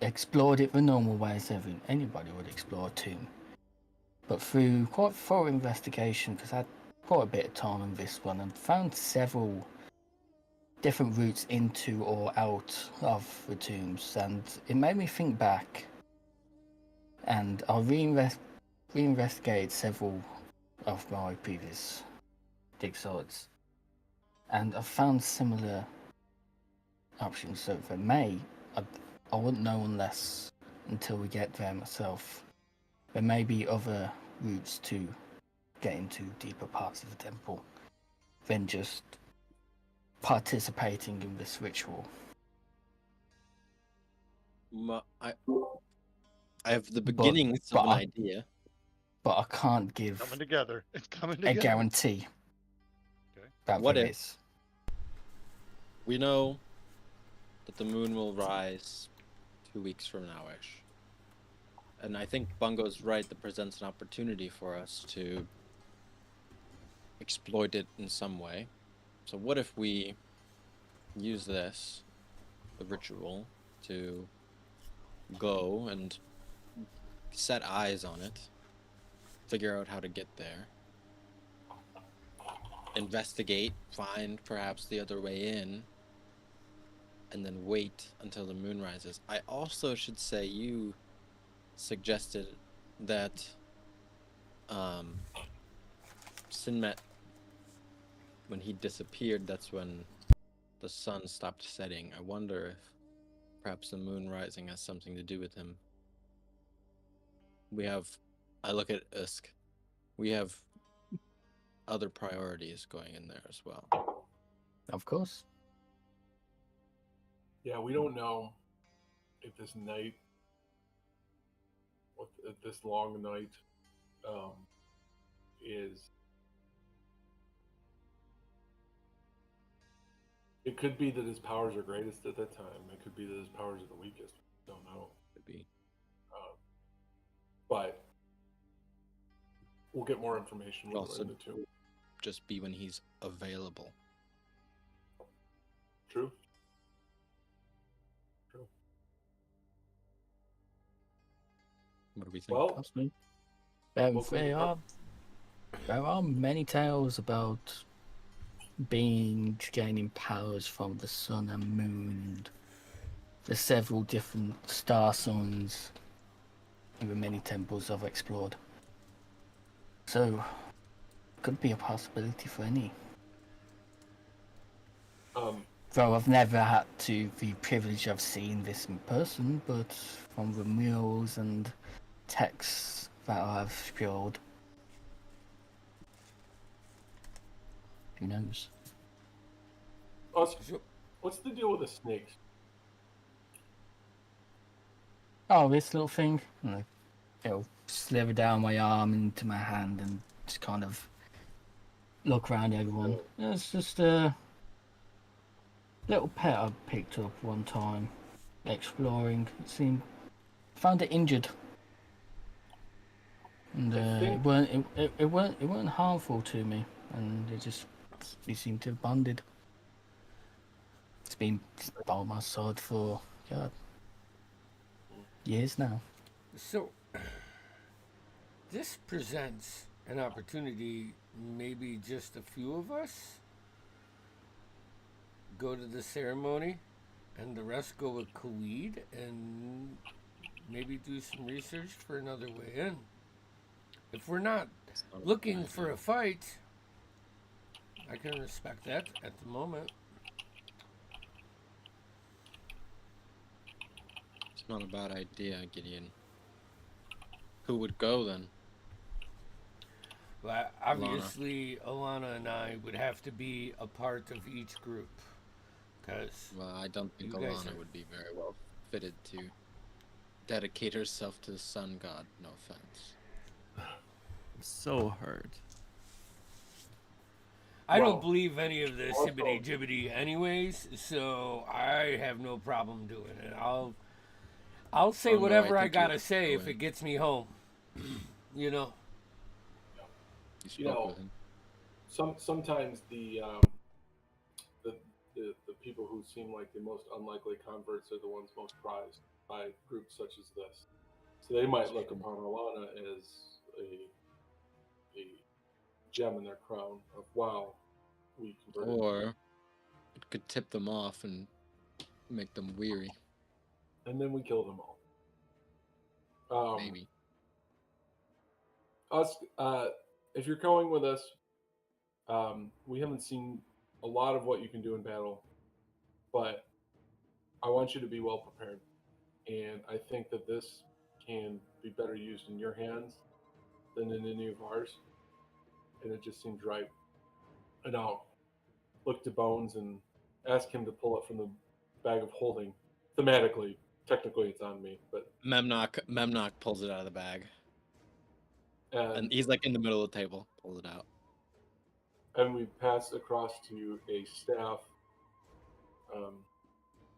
explored it the normal way as anybody would explore a tomb. But through quite thorough investigation, because I had quite a bit of time on this one, and found several different routes into or out of the tombs, and it made me think back. And I reinvestigated several of my previous dig sites, and I found similar options. So for May, I wouldn't know until we get there myself. There may be other routes to get into deeper parts of the temple than just participating in this ritual. I have the beginnings of an idea. But I can't give Coming together. It's coming a together. guarantee. Okay. What if we know that the moon will rise 2 weeks from now-ish? And I think Bungo's right, that presents an opportunity for us to exploit it in some way. So what if we use the ritual, to go and set eyes on it, figure out how to get there, investigate, find perhaps the other way in, and then wait until the moon rises. I also should say you suggested that Sinmet, when he disappeared, that's when the sun stopped setting. I wonder if perhaps the moon rising has something to do with him. I look at Usk, we have other priorities going in there as well. Of course. Yeah, we don't know if this long night, is. It could be that his powers are greatest at that time. It could be that his powers are the weakest. Don't know. Could be. But we'll get more information when we're in the tomb. Just be when he's available. True. What do we think? Well, there are many tales about beings gaining powers from the sun and moon and the several different star signs and the many temples I've explored. So, could be a possibility for any. Though I've never had the privilege of seeing this in person, but from the murals and texts that I've scrolled, who knows? What's the deal with the snakes? Oh, this little thing. It'll slither down my arm into my hand and just kind of look around everyone. It's just a little pet I picked up one time, exploring. Found it injured, and it weren't harmful to me, and we seemed to have bonded. It's been by my side for years now. So this presents an opportunity. Maybe just a few of us go to the ceremony, and the rest go with Khalid, and maybe do some research for another way in. If we're not looking for a fight, I can respect that at the moment. It's not a bad idea, Gideon. Who would go then? Well, obviously, Alana and I would have to be a part of each group. Well, I don't think Alana would be very well fitted to dedicate herself to the sun god. No offense. I'm so hurt. I don't believe any of this hibbity jibbity anyways, so I have no problem doing it. I'll say whatever I gotta say if it gets me home. You know. Sometimes the people who seem like the most unlikely converts are the ones most prized by groups such as this. So they might look upon Alana as a gem in their crown of wow, we converted. Or it could tip them off and make them weary. And then we kill them all. Maybe. If you're going with us, we haven't seen a lot of what you can do in battle, but I want you to be well prepared. And I think that this can be better used in your hands than in any of ours. And it just seems right. And I'll look to Bones and ask him to pull it from the bag of holding. Thematically, technically it's on me, but Memnock pulls it out of the bag. And he's like in the middle of the table, pulls it out. And we pass across to a staff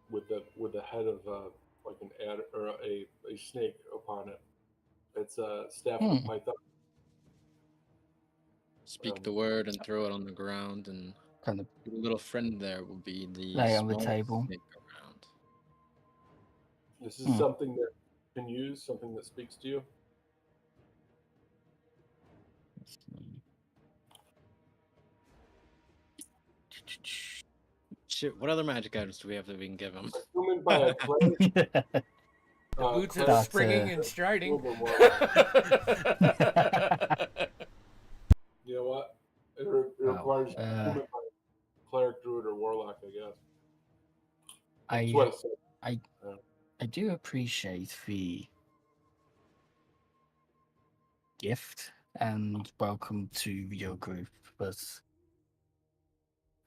with the head of like an adder or a snake upon it. It's a staff of python. Speak the word and throw it on the ground, and kind of your little friend there will be the lay on the table. Snake around. This is something that you can use, something that speaks to you. Shit, what other magic items do we have that we can give him? The boots are springing and striding. You know what? It requires human by cleric, druid, or warlock, I guess. I do appreciate the gift and welcome to your group, but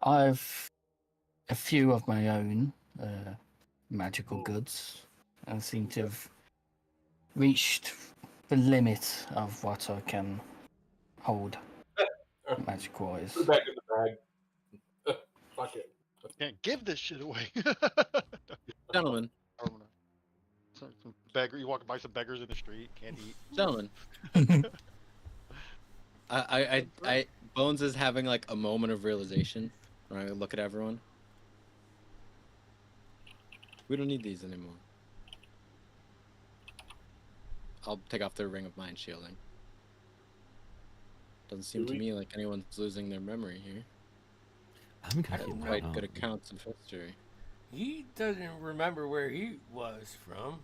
I've a few of my own magical goods and seem to have reached the limit of what I can hold magic-wise. Put it back in the bag. Fuck it. Can't give this shit away. Gentlemen. Beggar, you walk by some beggars in the street, can't eat. Gentlemen. I Bones is having like a moment of realization when I look at everyone. We don't need these anymore. I'll take off their ring of mind shielding. Doesn't seem to me like anyone's losing their memory here. I'm I gonna don't keep know. that Quite good on. accounts of history. He doesn't remember where he was from.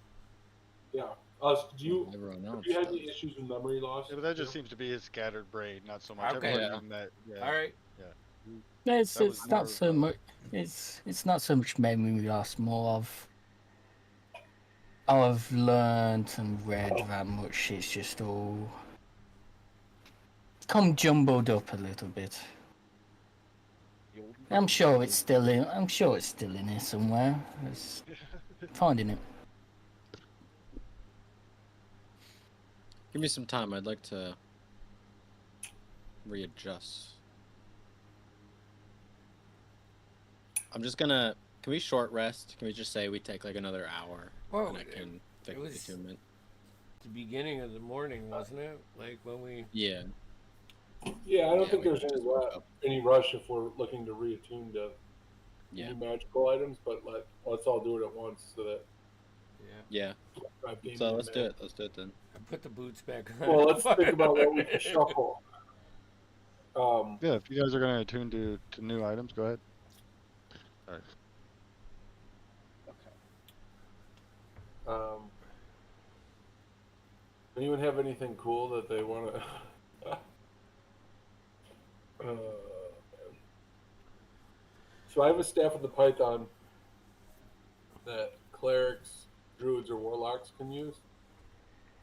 Yeah. Do Well, you everyone have else you had does. any issues with memory loss? Yeah, but that You just know? seems to be his scattered brain, not so much. Okay. Everybody Yeah. you met, yeah, All right. yeah. He- It's That was it's more not of so much. It's not so much memory loss, more of I've learned and read that much. It's just all come jumbled up a little bit. the old I'm brain. sure it's still in. I'm sure it's still in here somewhere. It's finding it. Give me some time. I'd like to readjust. I'm just gonna. Can we short rest? Can we just say we take like another hour Well, and I can fix the was attunement? the beginning of the morning, wasn't it? Like when we. Yeah. Yeah, I don't Yeah, think we there's just woke up. any rush if we're looking to reattune to Yeah. any magical items, but let's all do it at once so that Yeah. Yeah. I've gained So the let's do advantage. it. Let's do it then. I put the boots back on. Well, let's think about what we can shuffle. Yeah, if you guys are gonna attune to new items, go ahead. All right. Anyone have anything cool that they want to? So I have a staff of the Python that clerics, druids, or warlocks can use.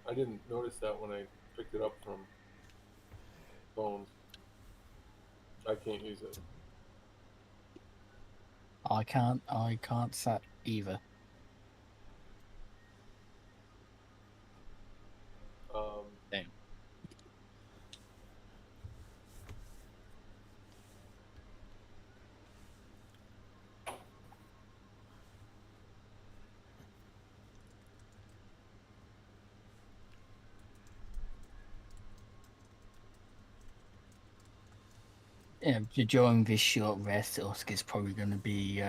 I didn't notice that when I picked it up from Bones. I can't use it. I can't set either. Damn. Yeah, during this short rest, Usk is probably going to be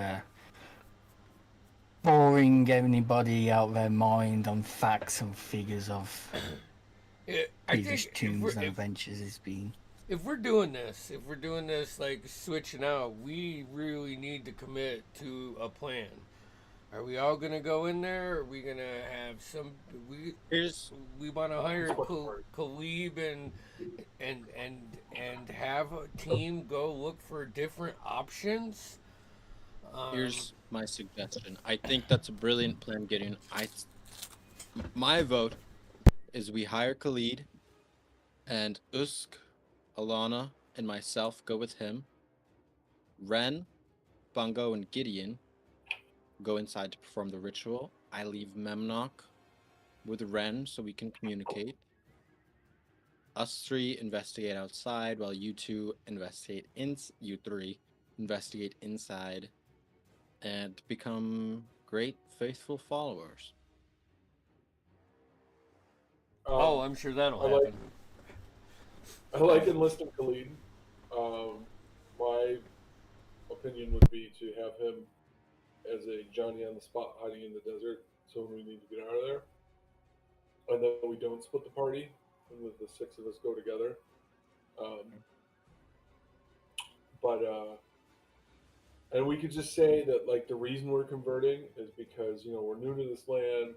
boring anybody out their mind on facts and figures of I previous think tunes and adventures has been. if we're doing this, like switching out, we really need to commit to a plan. Are we all gonna go in there? Are we gonna have some? We want to hire Khalib and have a team go look for different options. Here's my suggestion. I think that's a brilliant plan, Gideon. My vote is we hire Khalid, and Usk, Alana, and myself go with him. Ren, Bungo, and Gideon go inside to perform the ritual. I leave Memnock with Ren so we can communicate. Us three investigate outside while you two investigate you three investigate inside and become great faithful followers. I'm sure that'll happen. I like enlisting Khalid. My opinion would be to have him as a Johnny on the spot hiding in the desert, so when we need to get out of there, and then we don't split the party, and the six of us go together. And we could just say that like the reason we're converting is because we're new to this land.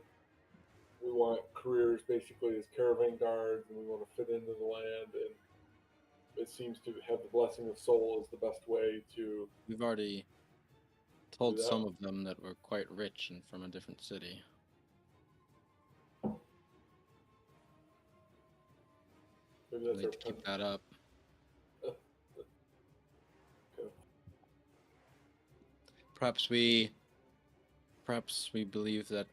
We want careers basically as caravan guards, and we want to fit into the land. And it seems to have the blessing of soul as the best way to. We've already told some of them that we're quite rich and from a different city. Maybe that's to keep that up. Okay. Perhaps we believe that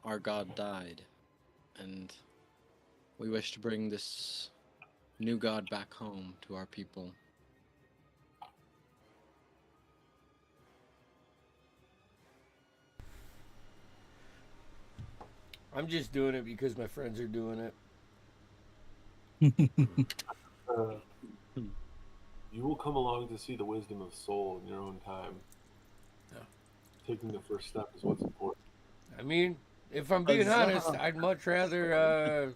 our god died, and we wish to bring this new god back home to our people. I'm just doing it because my friends are doing it. You will come along to see the wisdom of soul in your own time. Yeah. Taking the first step is what's important. I mean, if I'm being honest, I'd much rather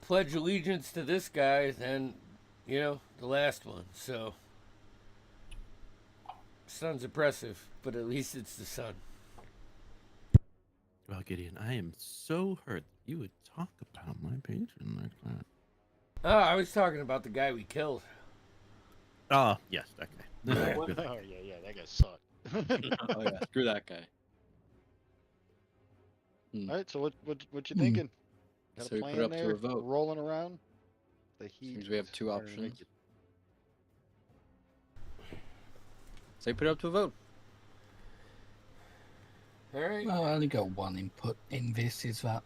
pledge allegiance to this guy than, the last one. So, Sun's oppressive, but at least it's the sun. Well, Gideon, I am so hurt that you would talk about my patron like that. Oh, I was talking about the guy we killed. Oh, yes, that guy. Oh yeah, that guy sucked. Oh yeah, screw that guy. All right, so what you Hmm. thinking? Got So a we plan put it up there? to a vote. Rolling around. The heat. Seems we have two starting to make options. So we put it up to a vote. All right. Well, I only got one input in this, is that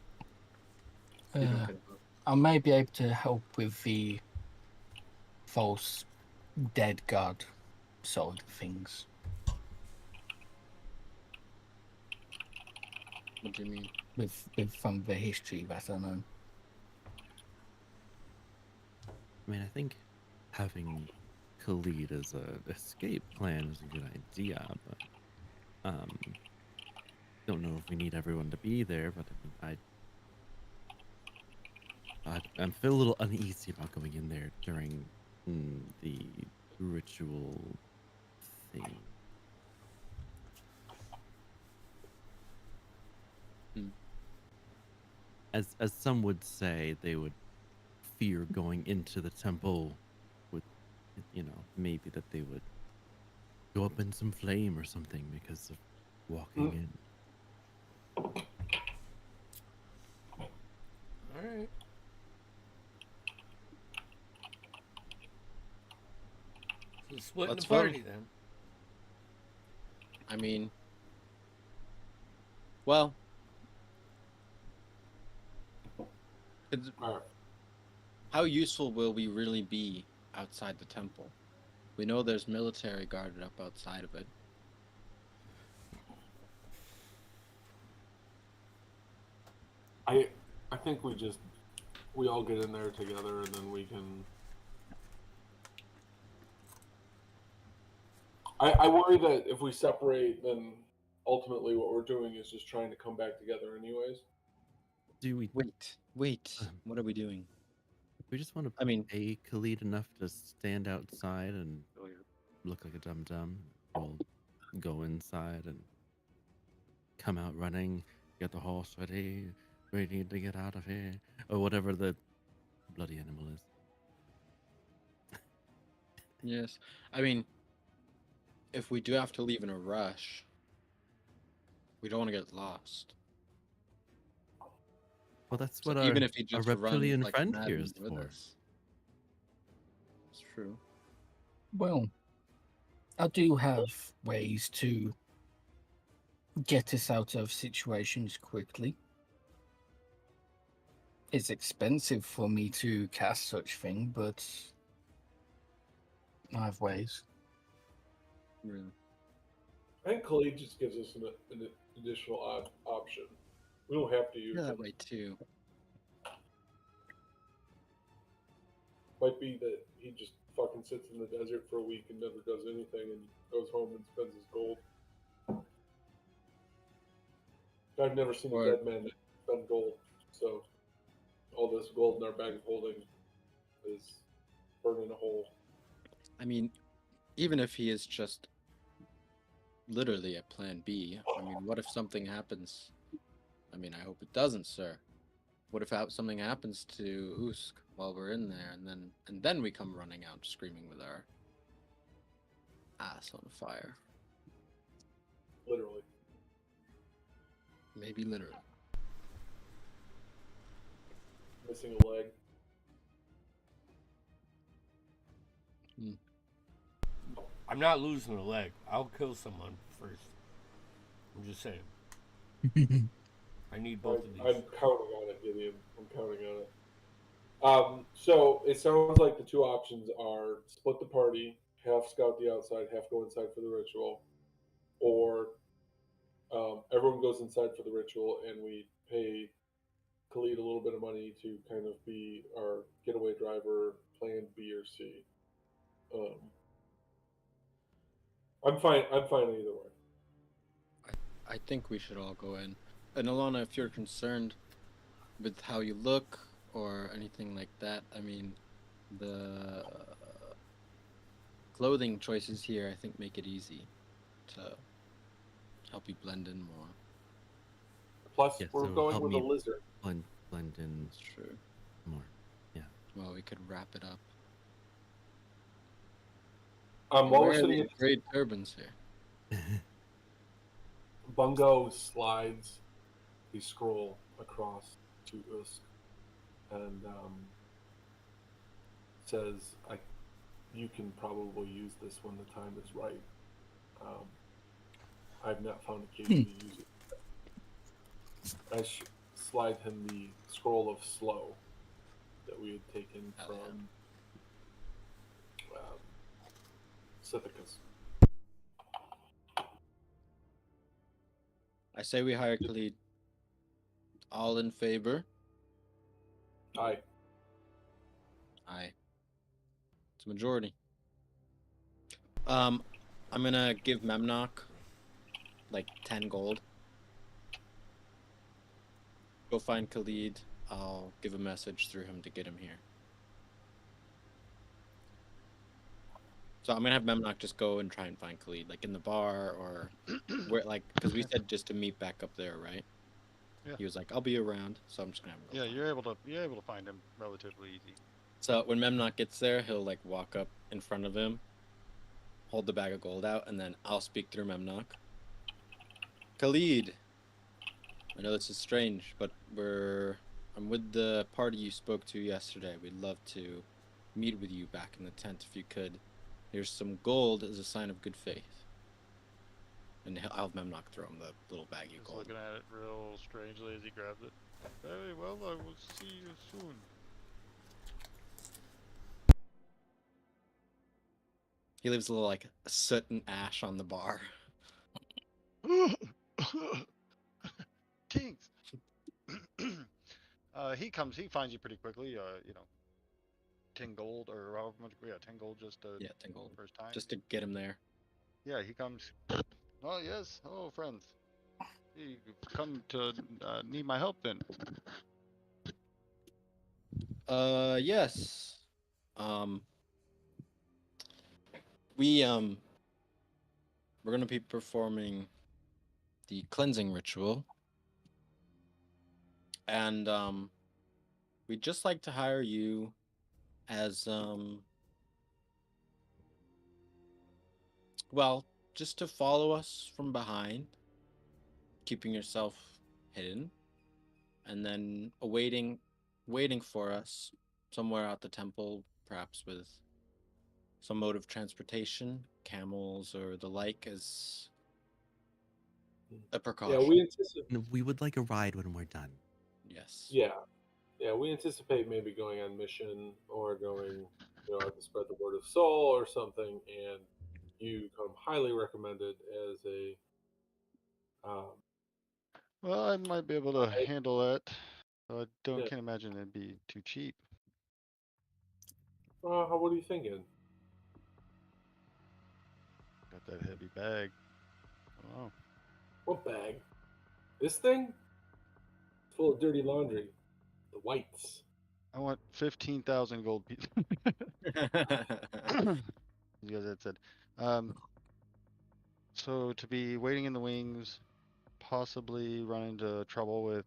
Stephen could vote. I may be able to help with the false dead god sort of things. What do you mean? With from the history that I know. I mean, I think having Khalid as a escape plan is a good idea, but don't know if we need everyone to be there. But I'm feel a little uneasy about going in there during the ritual thing. As some would say, they would fear going into the temple with, maybe that they would go up in some flame or something because of walking in. All right. So splitting Let's the party vote. then. I mean, well, Alright. how useful will we really be outside the temple? We know there's military guarded up outside of it. I think we all get in there together and then we can. I worry that if we separate, then ultimately what we're doing is just trying to come back together anyways. Do we Wait. What are we doing? we just want to I mean, pay Khalid enough to stand outside and look like a dum-dum? We'll go inside and come out running, get the horse ready, we need to get out of here, or whatever the bloody animal is. yes. I mean, if we do have to leave in a rush, we don't want to get lost. Well, that's So what even our if he just reptilian runs like friend mad here is with for. us. It's true. Well, I do have ways to get us out of situations quickly. It's expensive for me to cast such thing, but I have ways. Really. I think Khalid just gives us an additional option. We don't have to use Feel it. that way too. Might be that he just fucking sits in the desert for a week and never does anything and goes home and spends his gold. I've never seen a dead man spend gold, so all this gold in our bag of holding is burning a hole. I mean, even if he is just literally a plan B, I mean, what if something happens? I mean, I hope it doesn't, sir. What if something happens to Usk while we're in there, and then we come running out screaming with our ass on fire? Literally. Maybe literally. Missing a leg. I'm not losing a leg. I'll kill someone first. I'm just saying. I need both of these. I'm counting on it, Gideon. I'm counting on it. So it sounds like the two options are split the party, half scout the outside, half go inside for the ritual, or everyone goes inside for the ritual and we pay Khalid a little bit of money to kind of be our getaway driver, plan B or C. I'm fine either way. I think we should all go in. And Alana, if you're concerned with how you look or anything like that, I mean, the clothing choices here, I think, make it easy. to help you blend in more. Plus, Yeah, we're so going help with a me lizard. blend in That's true. more. Yeah. Well, we could wrap it up. While we're Where are sitting these at great turbans here? Bungo slides the scroll across to Usk and says, you can probably use this when the time is right. I've not found a case to use it. I slide him the scroll of slow that we had taken from Sithicus. I say we hire Khalid. All in favor? Aye. Aye. It's a majority. I'm gonna give Memnock like 10 gold. Go find Khalid. I'll give a message through him to get him here. So I'm gonna have Memnock just go and try and find Khalid, like in the bar or where, like, because we said just to meet back up there, right? Yeah. He was like, "I'll be around," so I'm just gonna have him go. Yeah, you're able to find him relatively easy. So when Memnock gets there, he'll like walk up in front of him, hold the bag of gold out, and then I'll speak through Memnock. Khalid, I know this is strange, but I'm with the party you spoke to yesterday. We'd love to meet with you back in the tent if you could. Here's some gold as a sign of good faith. And I'll have Memnock throw him the little baggie of He's gold. looking at it real strangely as he grabs it. Very well, I will see you soon. He leaves a little like soot and ash on the bar. Tinks. He finds you pretty quickly. 10 gold or however much. Yeah, 10 gold just to 10 gold. First time. Just to get him there. Yeah, he comes. Oh yes, hello friends. You come to need my help then. Yes. We're gonna be performing the cleansing ritual. And we'd just like to hire you as well, just to follow us from behind, keeping yourself hidden, and then waiting for us somewhere at the temple, perhaps with some mode of transportation, camels or the like, as a precaution. Yeah, we anticipate. We would like a ride when we're done. Yes. Yeah, we anticipate maybe going on mission or going, to spread the word of soul or something, and you come highly recommended as a. Well, I might be able to handle that. I can't imagine it'd be too cheap. What are you thinking? Got that heavy bag. Oh. What bag? This thing? It's full of dirty laundry. The whites. I want 15,000 gold pieces. You guys had said. So to be waiting in the wings, possibly run into trouble with.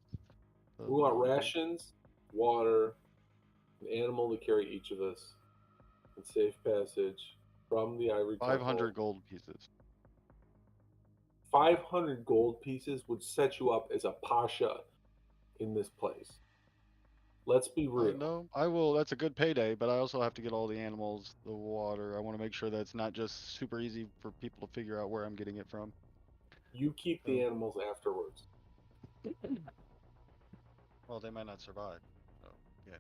We want rations, water, an animal to carry each of us, and safe passage from the Ivory 500 Temple. gold pieces. 500 gold pieces would set you up as a pasha in this place. Let's be real. No, I will. That's a good payday, but I also have to get all the animals, the water. I want to make sure that's not just super easy for people to figure out where I'm getting it from. You keep the animals afterwards. Well, they might not survive. So, yeah,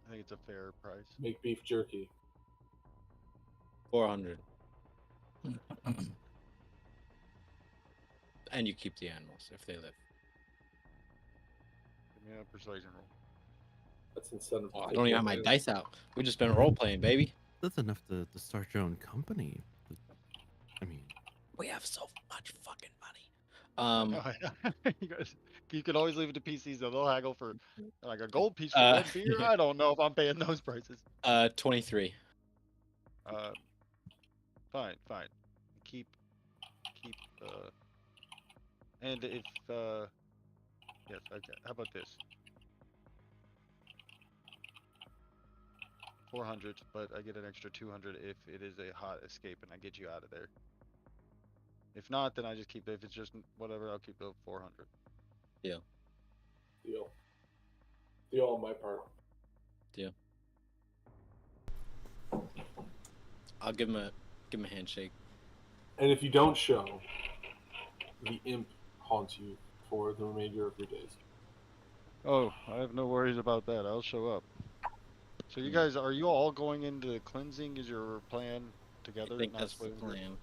I think it's a fair price. Make beef jerky. 400. And you keep the animals if they live. Give me a persuasion roll. That's incentive. Oh, I don't even have my dice out. We've just been role playing, baby. That's enough to start your own company. I mean, we have so much fucking money. You can always leave it to PCs though. They'll haggle for like a gold piece for red beer. I don't know if I'm paying those prices. 23. Fine. Keep And if yes, okay. How about this? 400, but I get an extra 200 if it is a hot escape and I get you out of there. If not, then I just keep. If it's just whatever, I'll keep the 400. Deal. Deal. Deal on my part. Deal. I'll give him a handshake. And if you don't show, the imp haunts you for the remainder of your days. Oh, I have no worries about that. I'll show up. So you guys, are you all going into cleansing? Is your plan together? I think not that's the splitting your- plan.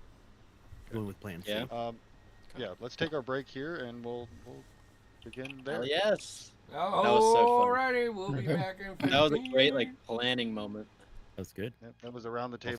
Going with plan Yeah. C. Yeah. Let's take our break here, and we'll begin there. Hell yes. Oh, That was so fun. alrighty, we'll be back in 15 That was a great minutes. planning moment. That's good. Yep, that was around the table.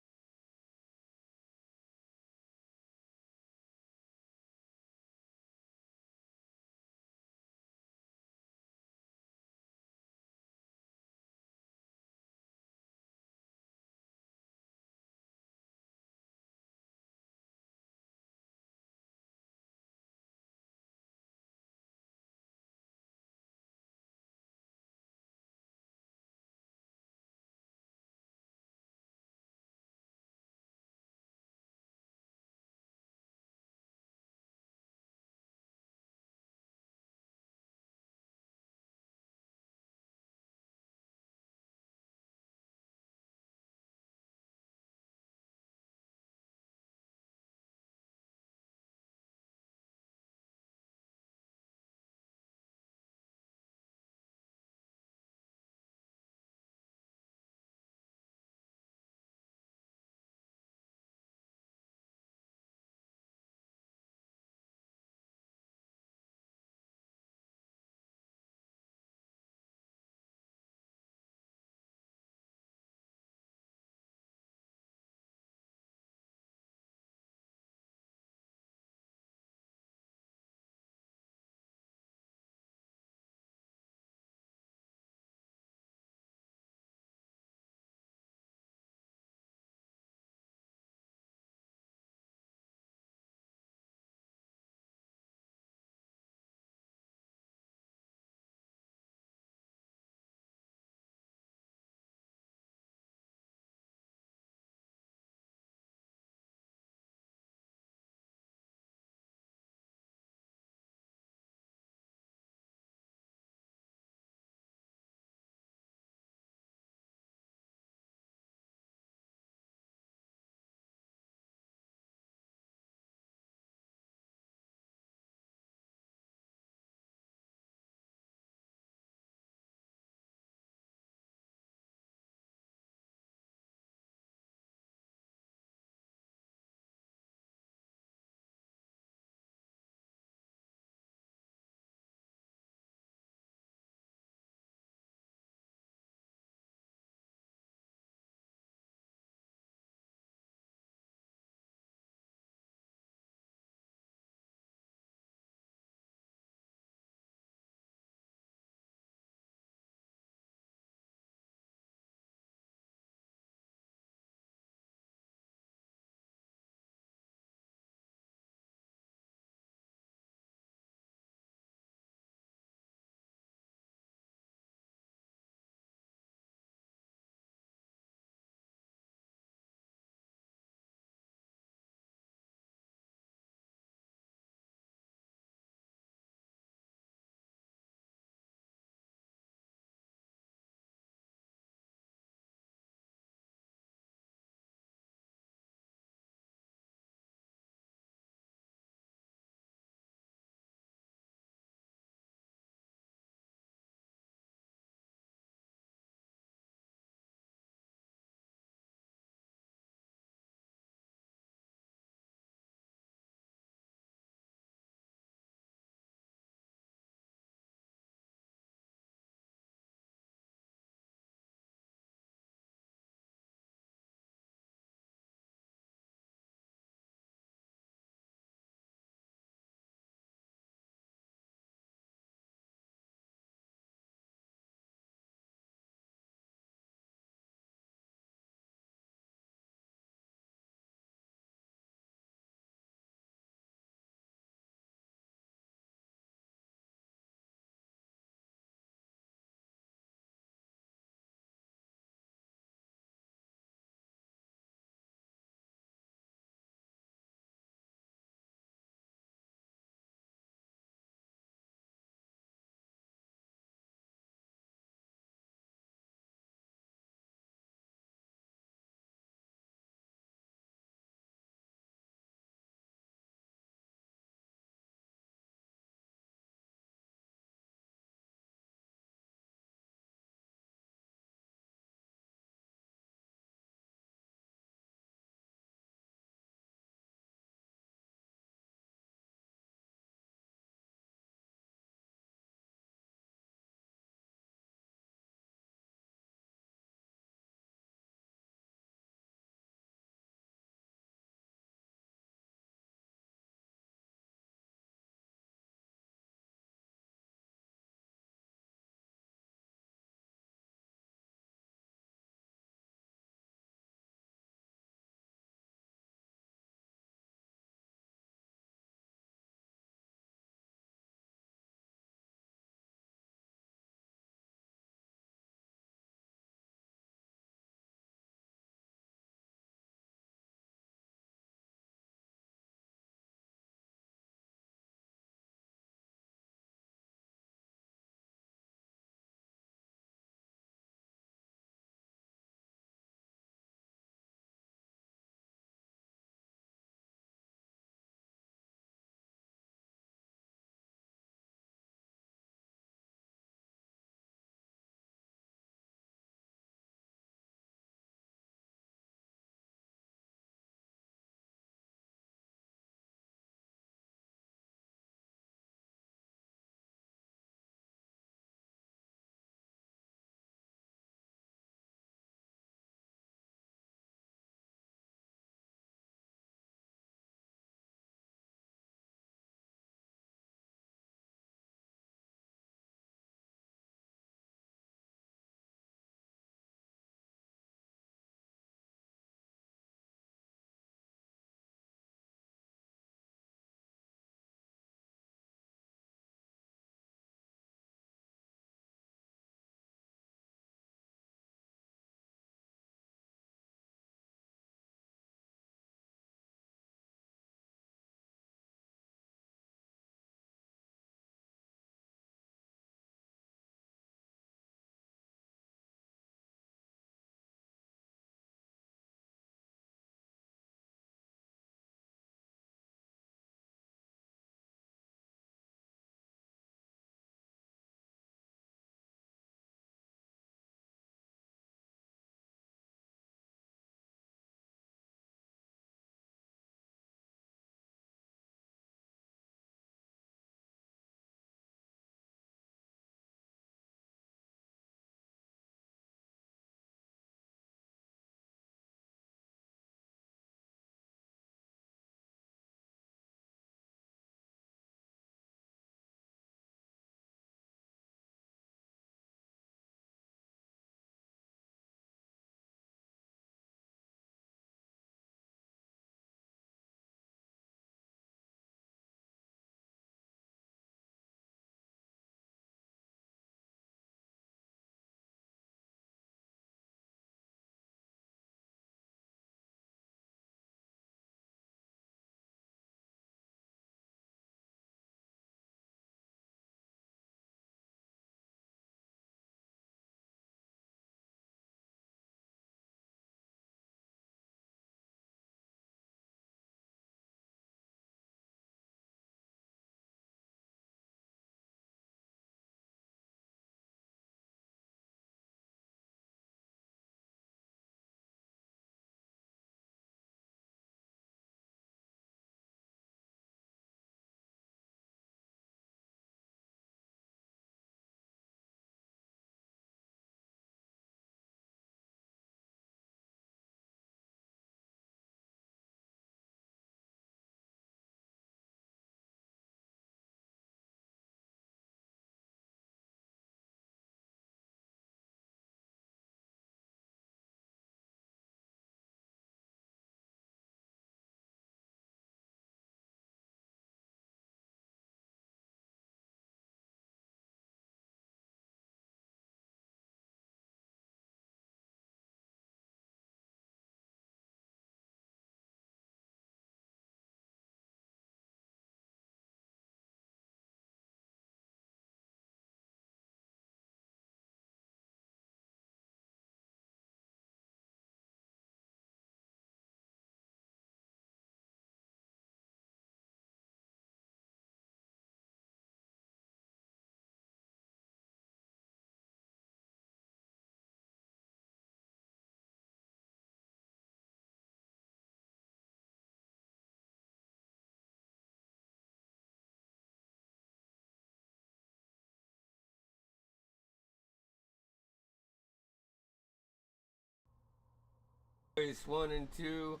Voice 1 and 2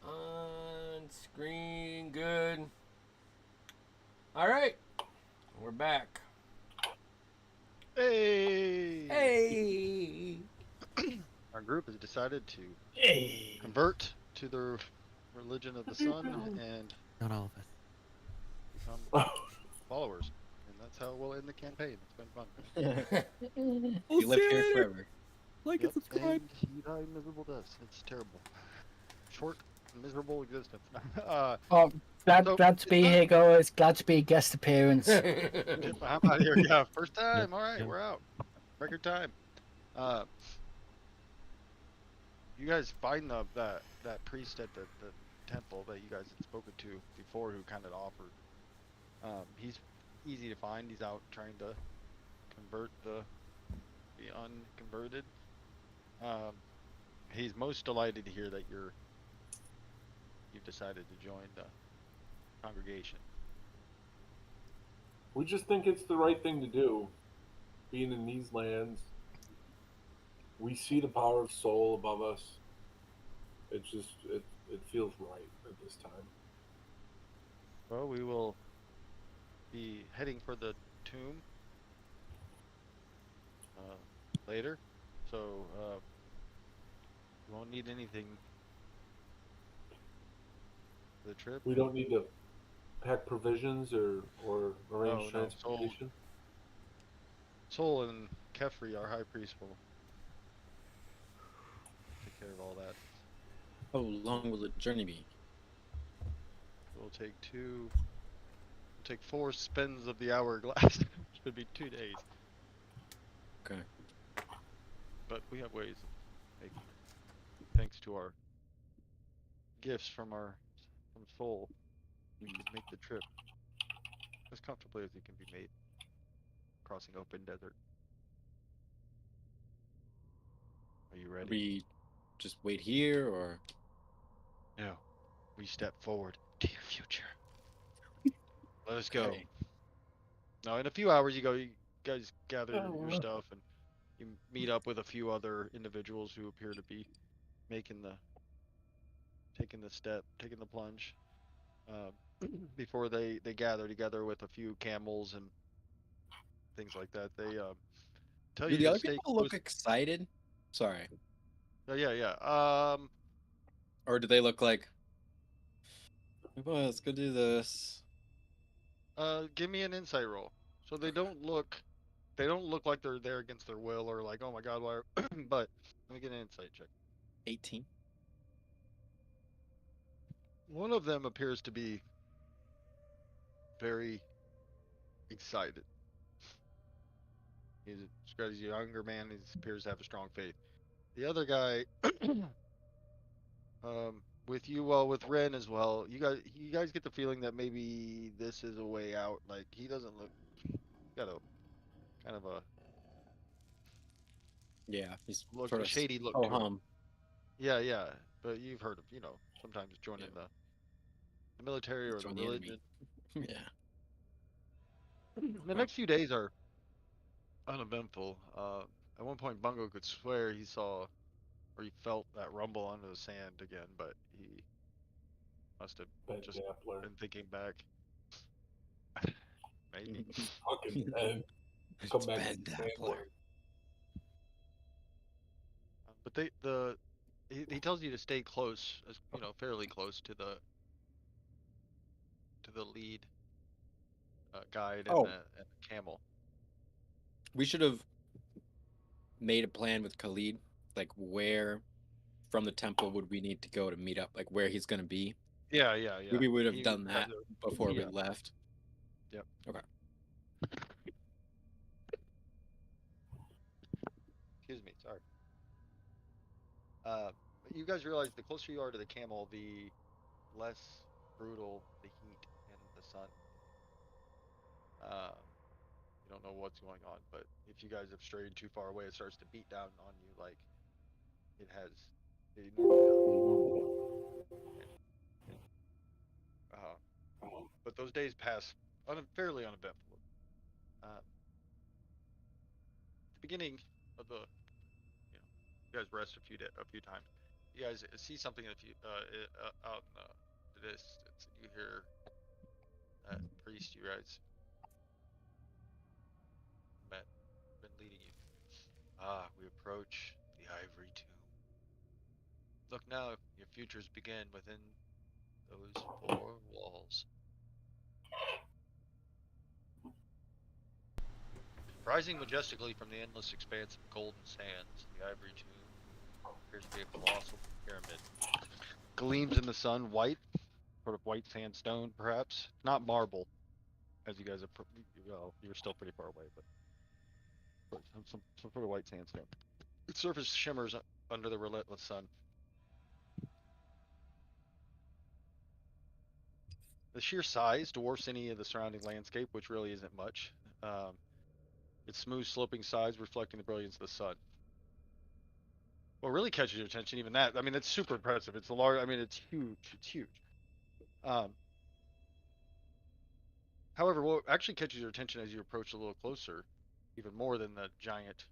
on screen. Good. All right, we're back. Hey! Hey! Our group has decided to Hey. convert to the religion of the sun and Not all of us. become followers. And that's how we'll end the campaign. It's been fun. We'll You live see you here later. forever. Like and subscribe. And you die miserable deaths. It's terrible. Short, miserable existence. Oh, glad So, to be here, guys. Glad to be a guest appearance. I'm out of here. Yeah, first time. Yep, All right, yep. we're out. Record time. You guys find that priest at the temple that you guys had spoken to before, who kind of offered. He's easy to find. He's out trying to convert the unconverted. He's most delighted to hear that you've decided to join the congregation. We just think it's the right thing to do. Being in these lands, we see the power of soul above us. It feels right at this time. Well, we will be heading for the tomb later, so you won't need anything for the trip. We don't need to pack provisions or arrange transportation. Sol and Kefri, our high priest, will take care of all that. How long will the journey be? We'll take 4 spins of the hourglass. Should be 2 days. Okay. But we have ways of making it. Thanks to our gifts from Sol, we can make the trip as comfortably as it can be made, crossing open desert. Are you ready? We just wait here, or No. We step forward to your future. Let us go. Okay. Now, in a few hours, you guys gather your stuff, and you meet up with a few other individuals who appear to be taking the plunge. Before they gather together with a few camels and things like that, they tell do you the to other stay people close. look excited? Sorry. Yeah. Or do they look like, well, let's go do this? Give me an insight roll. So they don't look like they're there against their will, or like, oh my god, why? But let me get an insight check. 18. One of them appears to be very excited. He's a younger man. He appears to have a strong faith. The other guy, with you, well, with Ren as well. You guys get the feeling that maybe this is a way out. Like, he doesn't look, got a kind of a Yeah, he's look, sort a of shady look to him. Yeah. But you've heard of, sometimes joining the military or the join the enemy. religion. Yeah. The next few days are uneventful. At one point, Bungo could swear he saw or he felt that rumble under the sand again, but he must have Ben just Dappler. been thinking back. Maybe. Fucking Ben. It's Come back Ben to Dappler. But he tells you to stay close, as fairly close to the lead guide and the camel. We should have made a plan with Khalid, like where from the temple would we need to go to meet up, like where he's gonna be. Yeah. We would have done that before we left. Yep. Okay. Excuse me, sorry. You guys realize the closer you are to the camel, the less brutal the heat and the sun. You don't know what's going on, but if you guys have strayed too far away, it starts to beat down on you like it normally does. But those days pass fairly uneventful. At the beginning of you guys rest a few times. you guys see something out in the distance, and you hear that priest you guys met, been leading you. We approach the ivory tomb. Look now, your futures begin within those four walls. Rising majestically from the endless expanse of golden sands, the ivory tomb appears to be a colossal pyramid. Gleams in the sun, white, sort of white sandstone, perhaps. Not marble, as you guys are, well, you're still pretty far away, but some sort of white sandstone. Its surface shimmers under the relentless sun. The sheer size dwarfs any of the surrounding landscape, which really isn't much. Its smooth sloping sides reflecting the brilliance of the sun. What really catches your attention, even that, I mean, it's super impressive. It's a large, I mean, it's huge. It's huge. However, what actually catches your attention as you approach a little closer, even more than the giant,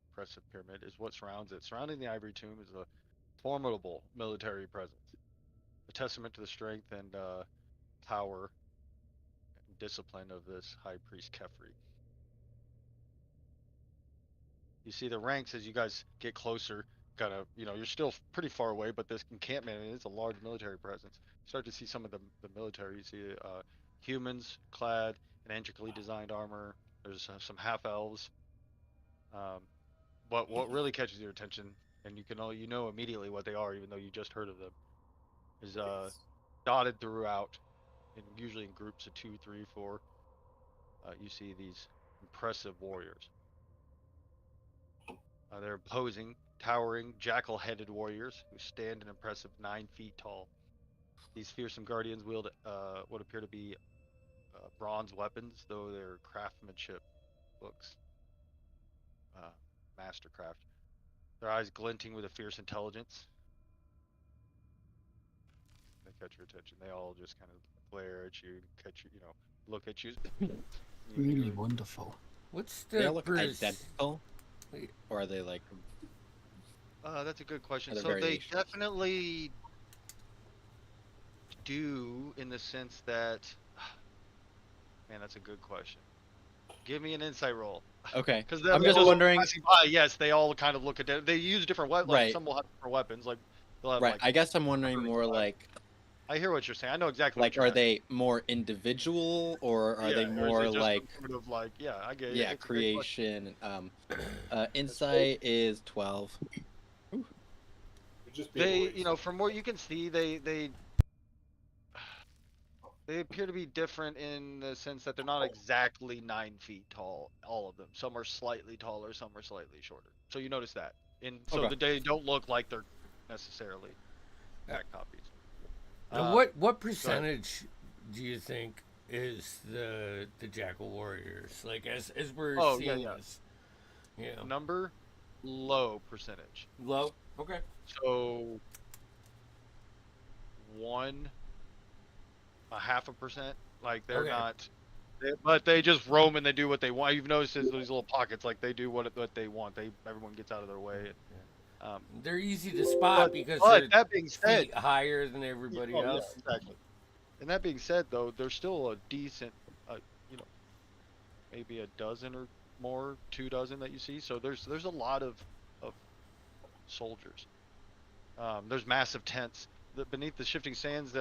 impressive pyramid, is what surrounds it. Surrounding the ivory tomb is a formidable military presence, a testament to the strength and power and discipline of this high priest Kefri. You see the ranks as you guys get closer, kind of, you're still pretty far away, but this encampment is a large military presence. You start to see some of the military. You see humans clad in intricately designed armor. There's some half elves. But what really catches your attention, and you know immediately what they are, even though you just heard of them, is dotted throughout, and usually in groups of 2, 3, 4. You see these impressive warriors. They're imposing, towering, jackal-headed warriors who stand an impressive 9 feet tall. These fearsome guardians wield what appear to be bronze weapons, though their craftsmanship looks mastercraft. Their eyes glinting with a fierce intelligence. They catch your attention. They all just kind of glare at you, look at you. Really wonderful. What's They the all look identical, or are they like? That's a good question. Are there So they variations? definitely do, in the sense that, man, that's a good question. Give me an insight roll. Okay. Because I'm just wondering. Yes, they all kind of look at. They use different weapons. Right. Like, some will have different weapons. Like they'll have Right. like. I guess I'm wondering more like. I hear what you're saying. I know exactly. Like, what you're are they more individual, or are they more like? Sort of like, yeah, I get it. Yeah, It's creation. Insight is 12. They, from what you can see, they appear to be different in the sense that they're not exactly 9 feet tall, all of them. Some are slightly taller, some are slightly shorter. So you notice that. So they don't look like they're necessarily exact copies. What percentage do you think is the Jackal Warriors? Like as we're seeing this. Yeah. Number, low percentage. Low? Okay. So 0.5%. Like they're not, but they just roam and they do what they want. You've noticed these little pockets, like they do what they want. Everyone gets out of their way. They're easy to spot because they're that being said, feet higher than everybody else. Yeah, exactly. And that being said, though, there's still a decent, maybe a dozen or more, 2 dozen that you see. So there's a lot of soldiers. There's massive tents. Beneath the shifting sands,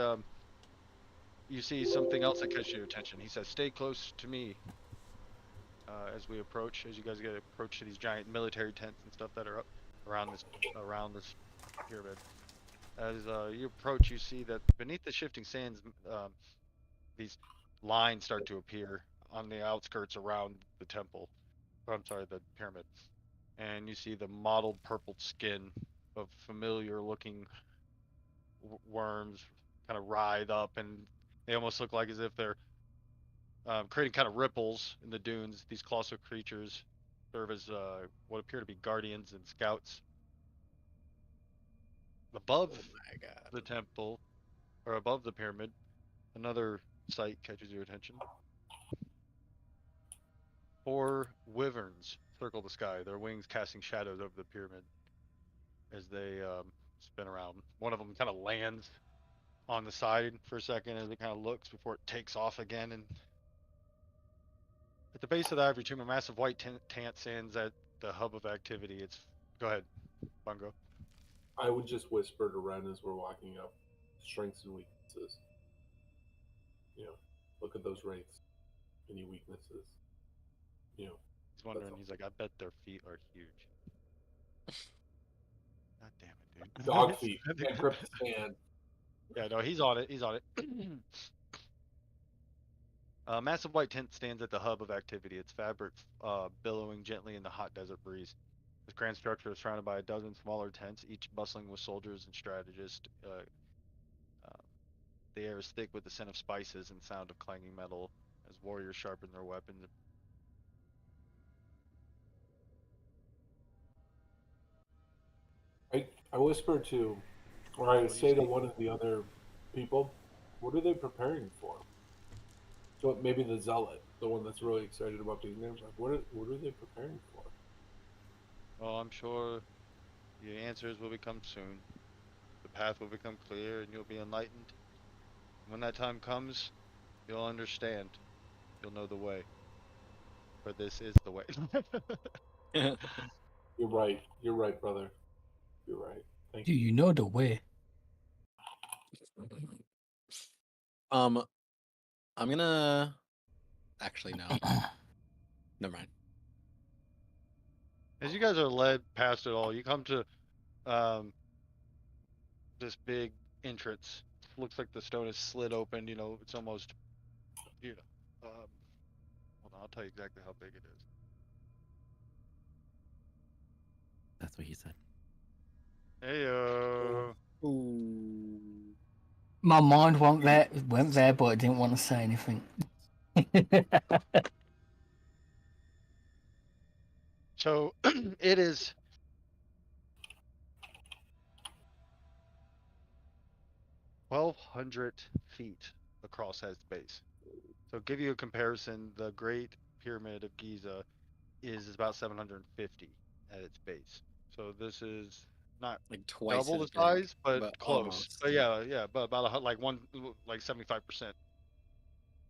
you see something else that catches your attention. He says, "Stay close to me." As we approach, as you guys approach to these giant military tents and stuff that are up around this pyramid. As you approach, you see that beneath the shifting sands, these lines start to appear on the outskirts around the temple. I'm sorry, the pyramid. And you see the mottled purple skin of familiar-looking worms kind of writhe up, and they almost look like as if they're creating kind of ripples in the dunes. These colossal creatures serve as what appear to be guardians and scouts. Above the temple, or above the pyramid, another sight catches your attention. 4 wyverns circle the sky, their wings casting shadows over the pyramid as they spin around. One of them kind of lands on the side for a second as it kind of looks before it takes off again. And at the base of the ivory tomb, a massive white tent stands at the hub of activity. It's go ahead, Bungo. I would just whisper to Ren as we're walking up, strengths and weaknesses. You know, look at those rates. Any weaknesses? You know, He's wondering. He's like, I bet their feet are huge. God damn it, dude. dog feet. Can't grip the stand. Yeah, no, he's on it. He's on it. A massive white tent stands at the hub of activity, its fabric billowing gently in the hot desert breeze. This grand structure is surrounded by a dozen smaller tents, each bustling with soldiers and strategists. The air is thick with the scent of spices and sound of clanging metal as warriors sharpen their weapons. I whisper to, or I say to one of the other people, what are they preparing for? So maybe the zealot, the one that's really excited about being there, like, what are they preparing for? Well, I'm sure the answers will become soon. The path will become clear and you'll be enlightened. When that time comes, you'll understand. You'll know the way. For this is the way. You're right. You're right, brother. You're right. Thank Do you. you know the way? I'm gonna actually no. Never mind. As you guys are led past it all, you come to this big entrance. Looks like the stone is slid open. You know, it's almost, you know, hold on, I'll tell you exactly how big it is. That's what he said. Heyo. Ooh. My mind went there, but I didn't want to say anything. So it is 1,200 feet across at its base. So give you a comparison, the Great Pyramid of Giza is about 750 at its base. So this is not Like twice double the as big, size, but but close. almost. But yeah, but about like 75%,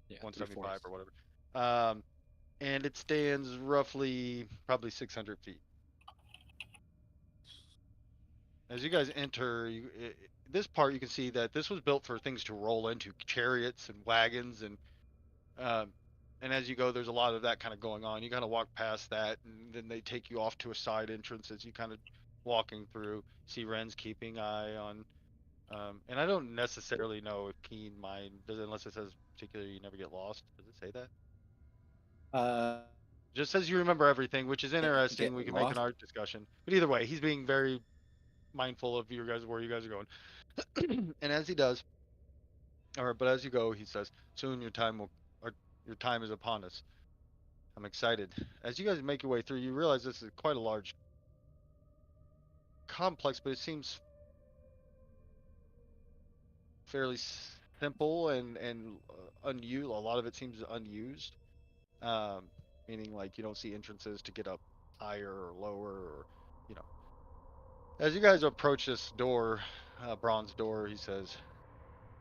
Yeah, 175 3/4. or whatever. And it stands roughly probably 600 feet. As you guys enter, this part you can see that this was built for things to roll into, chariots and wagons, um, and as you go, there's a lot of that kind of going on. You kind of walk past that, and then they take you off to a side entrance as you kind of walking through. See Ren's keeping eye on, and I don't necessarily know if keen mind does it, unless it says particularly you never get lost. Does it say that? Uh, Just says you remember everything, which is interesting. get We can make an lost. art discussion, but either way, he's being very mindful of you guys, where you guys are going. And as he does, but as you go, he says, "Soon your time is upon us." I'm excited. As you guys make your way through, you realize this is quite a large complex, but it seems fairly simple and unused. A lot of it seems unused, um, meaning like you don't see entrances to get up higher or lower, or you know. As you guys approach this door, bronze door, he says,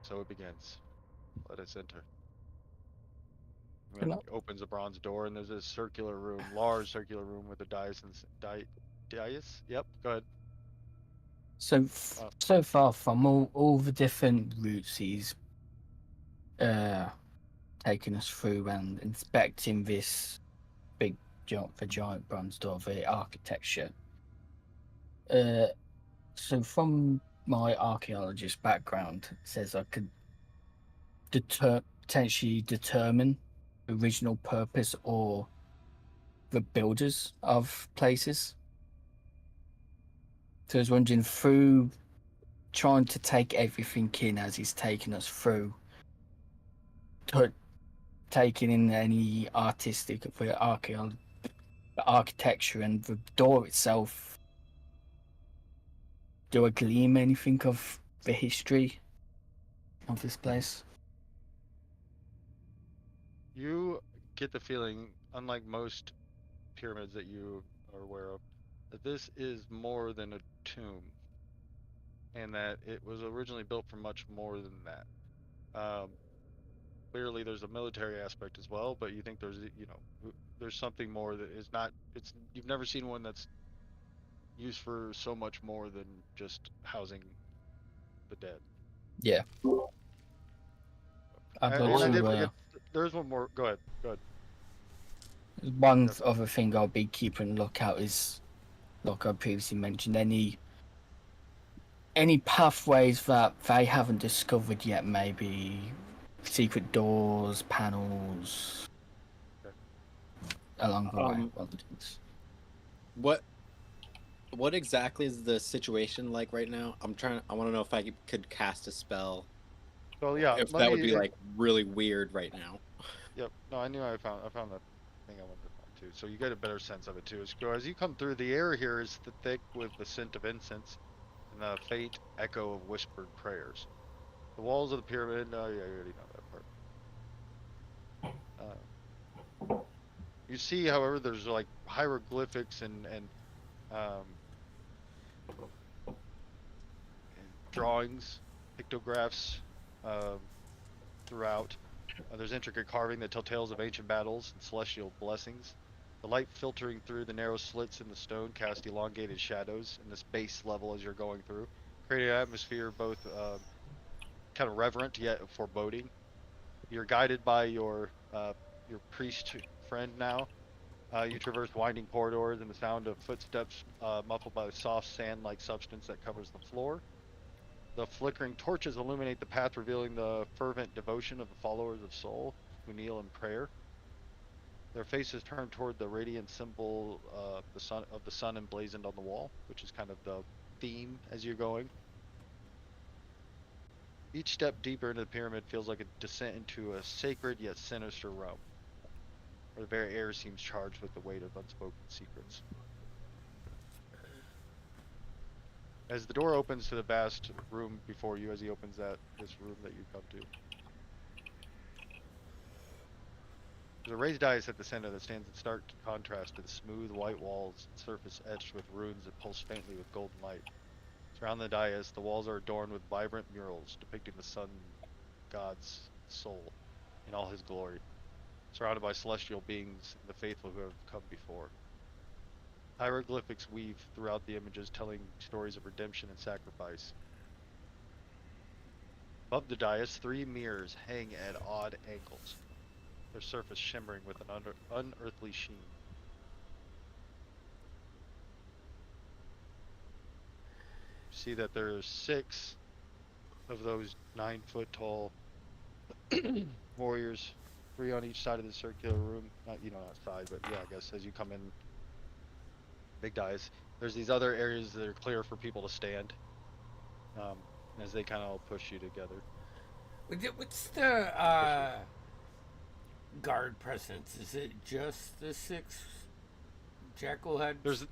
"So it begins. Let us enter." And then opens a bronze door, and there's this circular room, large circular room with a dais and dais. Yep, go ahead. So far from all the different routes he's taking us through and inspecting this big giant bronze door, the architecture. So from my archaeologist background, it says I could potentially determine the original purpose or the builders of places. So I was wondering, through trying to take everything in as he's taking us through, taking in any artistic the architecture and the door itself, do I glean anything of the history of this place? You get the feeling, unlike most pyramids that you are aware of, that this is more than a tomb. and that it was originally built for much more than that. Clearly, there's a military aspect as well, but you think there's something more that is not. You've never seen one that's used for so much more than just housing the dead. Yeah. I'd And I like did to. forget. There's one more. Go ahead. Go ahead. One Yes. other thing I'll be keeping a lookout is, like I previously mentioned, any pathways that they haven't discovered yet, maybe secret doors, panels Okay. along the way. What exactly is the situation like right now? I want to know if I could cast a spell. So yeah, If let that would me. be like really weird right now. Yep. No, I knew I found that thing I wanted to find too. So you get a better sense of it too. As you come through, the air here is thick with the scent of incense and the faint echo of whispered prayers. The walls of the pyramid. Oh yeah, you already know that part. You see, however, there's like hieroglyphics um, and drawings, pictographs um, throughout. There's intricate carving that tell tales of ancient battles and celestial blessings. The light filtering through the narrow slits in the stone cast elongated shadows in this base level as you're going through, creating an atmosphere both kind of reverent yet foreboding. You're guided by your priest friend now. You traverse winding corridors and the sound of footsteps muffled by the soft sand-like substance that covers the floor. The flickering torches illuminate the path, revealing the fervent devotion of the followers of Sol who kneel in prayer. Their faces turned toward the radiant symbol the sun emblazoned on the wall, which is kind of the theme as you're going. Each step deeper into the pyramid feels like a descent into a sacred yet sinister realm, where the very air seems charged with the weight of unspoken secrets. As the door opens to the vast room before you, as he opens this room that you come to, there's a raised dais at the center that stands in stark contrast to the smooth white walls and surface etched with runes that pulse faintly with golden light. Surrounding the dais, the walls are adorned with vibrant murals depicting the sun god's soul in all his glory, surrounded by celestial beings and the faithful who have come before. Hieroglyphics weave throughout the images, telling stories of redemption and sacrifice. Above the dais, three mirrors hang at odd angles, their surface shimmering with an unearthly sheen. You see that there are 6 of those 9-foot tall warriors, 3 on each side of the circular room. Not side, but yeah, I guess as you come in, big dais. There's these other areas that are clear for people to stand, as they kind of all push you together. What's the guard presence? Is it just the 6 jackal heads? There's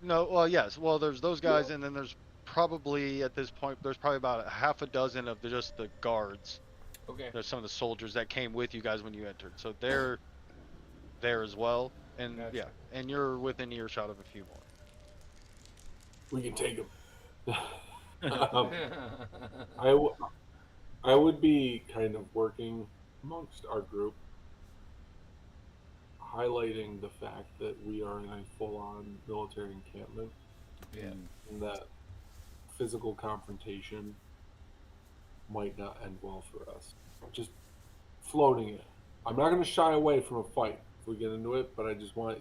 no, well, yes, well, there's those guys, and then there's probably at this point there's probably about a half a dozen of just the guards. Okay. There's some of the soldiers that came with you guys when you entered, so they're there as well, and Gotcha. yeah, and you're within earshot of a few more. We can take them. I would be kind of working amongst our group, highlighting the fact that we are in a full-on military encampment, Yeah. and that physical confrontation might not end well for us. Just floating it. I'm not going to shy away from a fight if we get into it, but I just want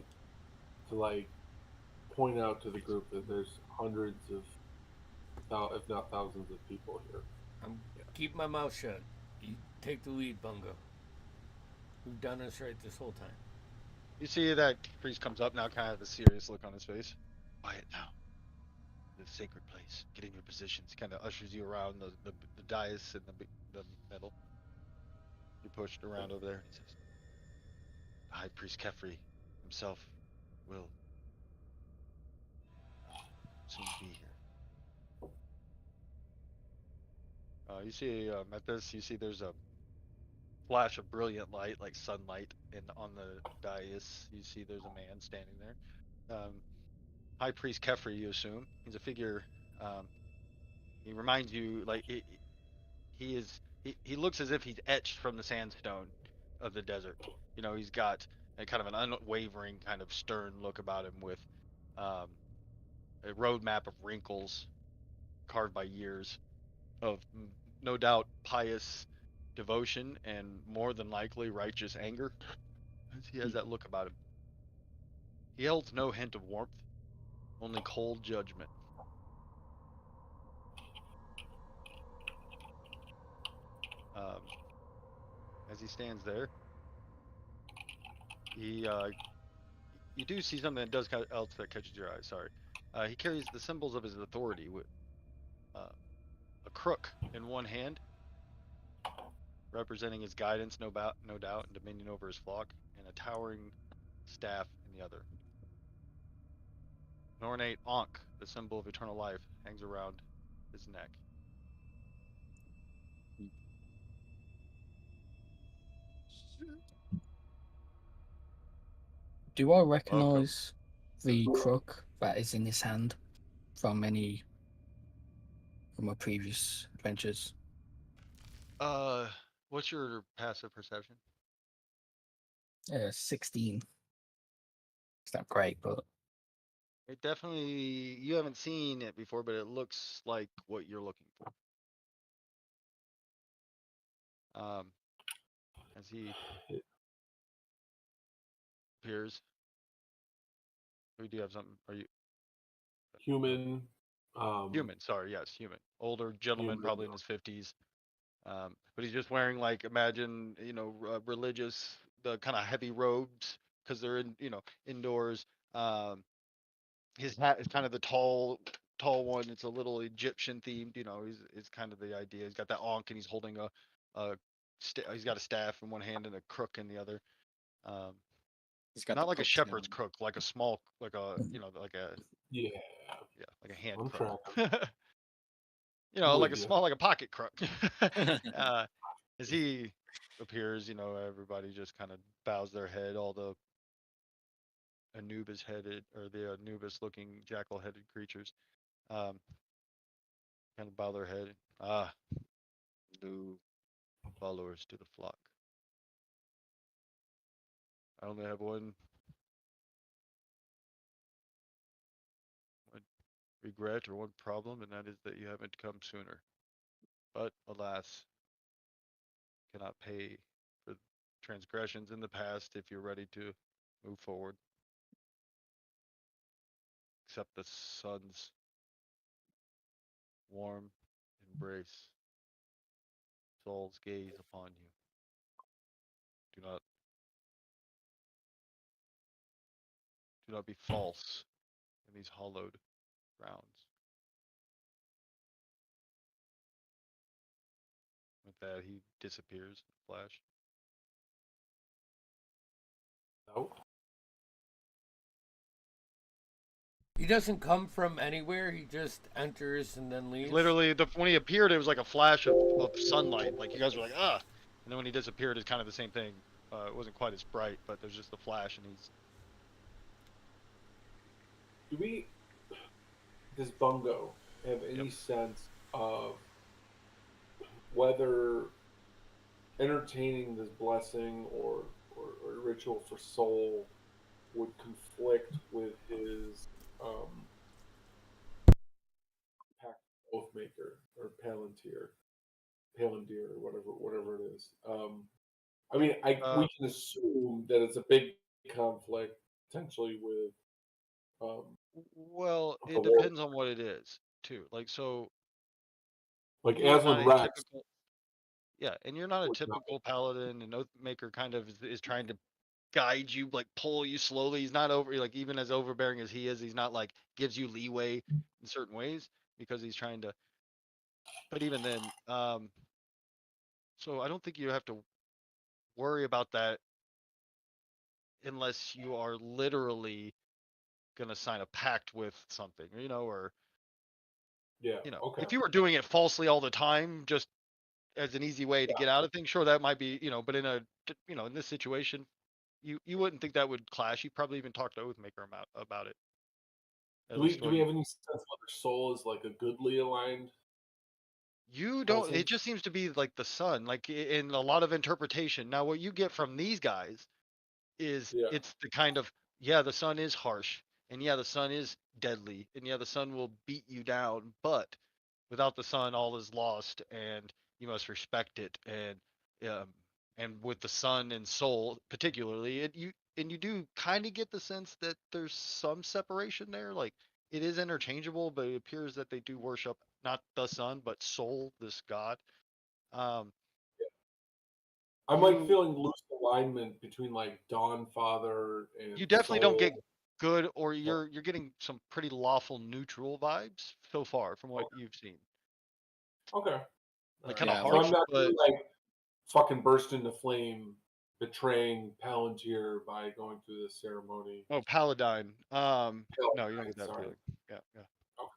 to point out to the group that there's hundreds of, if not thousands of people here. Keep my mouth shut. You take the lead, Bungo. We've done this right this whole time. You see that priest comes up now, kind of a serious look on his face. Quiet now. The sacred place. Get in your positions. Kind of ushers you around the dais in the middle. You're pushed around over there. He says, "The High Priest Kefri himself will soon be here." You see at this, you see there's a flash of brilliant light, like sunlight, and on the dais, you see there's a man standing there. High Priest Kefri, you assume. He's a figure He reminds you like he looks as if he's etched from the sandstone of the desert. You know, he's got a kind of an unwavering kind of stern look about him with a roadmap of wrinkles carved by years of no doubt pious devotion and more than likely righteous anger. He has that look about him. He holds no hint of warmth, only cold judgment. Um, as he stands there, he you do see something that does else that catches your eye. Sorry, he carries the symbols of his authority with a crook in one hand, representing his guidance, no doubt, and dominion over his flock, and a towering staff in the other. An ornate ankh, the symbol of eternal life, hangs around his neck. Do I Welcome. recognize the crook that is in his hand from my previous adventures? What's your passive perception? 16. It's not great, but It definitely, you haven't seen it before, but it looks like what you're looking for. As he appears, we do have something. Are you Human. human? Sorry, yes, human. Older gentleman, Human. probably in his 50s. But he's just wearing like, imagine, religious, the kind of heavy robes because they're indoors. His hat is kind of the tall one. It's a little Egyptian themed. Is kind of the idea. He's got that ankh and he's holding he's got a staff in one hand and a crook in the other. He's got Not the like a crook shepherd's tail. crook, like a small, like a Yeah. like a hand I'm crook. tracking. Like Would a you? small, like a pocket crook. As he appears, everybody just kind of bows their head. All the Anubis headed or the Anubis looking jackal headed creatures kind of bow their head. New followers to the flock. I only have one regret or one problem, and that is that you haven't come sooner. But alas, cannot pay for transgressions in the past if you're ready to move forward. Accept the sun's warm embrace. Soul's gaze upon you. Do not be false in these hollowed grounds. With that, he disappears in a flash. No. He doesn't come from anywhere. He just enters and then leaves. Literally, when he appeared, it was like a flash of sunlight. Like you guys were like, ah, and then when he disappeared, it's kind of the same thing. It wasn't quite as bright, but there's just a flash, and he's. Does Bungo have any sense of whether entertaining this blessing or ritual for soul would conflict with his pact oathmaker or palantir, or whatever it is. I mean, we can assume that it's a big conflict potentially with. Well, it depends on what it is too. Like so. Like Aslan Rex. Yeah, and you're not a typical paladin, and Oathmaker kind of is trying to guide you, like pull you slowly. He's not like even as overbearing as he is, he's not like gives you leeway in certain ways because he's trying to. But even then, so I don't think you have to worry about that unless you are literally gonna sign a pact with something, or okay. If you were doing it falsely all the time, just as an easy way to get out of things, sure, that might be, but in in this situation, you wouldn't think that would clash. You probably even talk to Oathmaker about it. Do we have any sense whether Soul is like a goodly aligned You don't. It Presence. just seems to be like the sun, like in a lot of interpretation. Now, what you get from these guys is Yeah. it's the kind of, yeah, the sun is harsh, and yeah, the sun is deadly, and yeah, the sun will beat you down, but without the sun, all is lost, and you must respect it. And with the sun and soul, particularly, you do kind of get the sense that there's some separation there. Like it is interchangeable, but it appears that they do worship not the sun, but soul, this god. Um, I'm like you feeling loose alignment between like Dawn Father and you definitely don't Soul. get good, or Oh, you're getting some pretty lawful neutral vibes so far from what you've seen. okay. All Like right. kind of Yeah, So harsh, I'm not but gonna like fucking burst into flame, betraying Palantir by going through this ceremony. oh, Paladine. No, you don't Paladine, get that sorry. feeling. Yeah, yeah. Okay.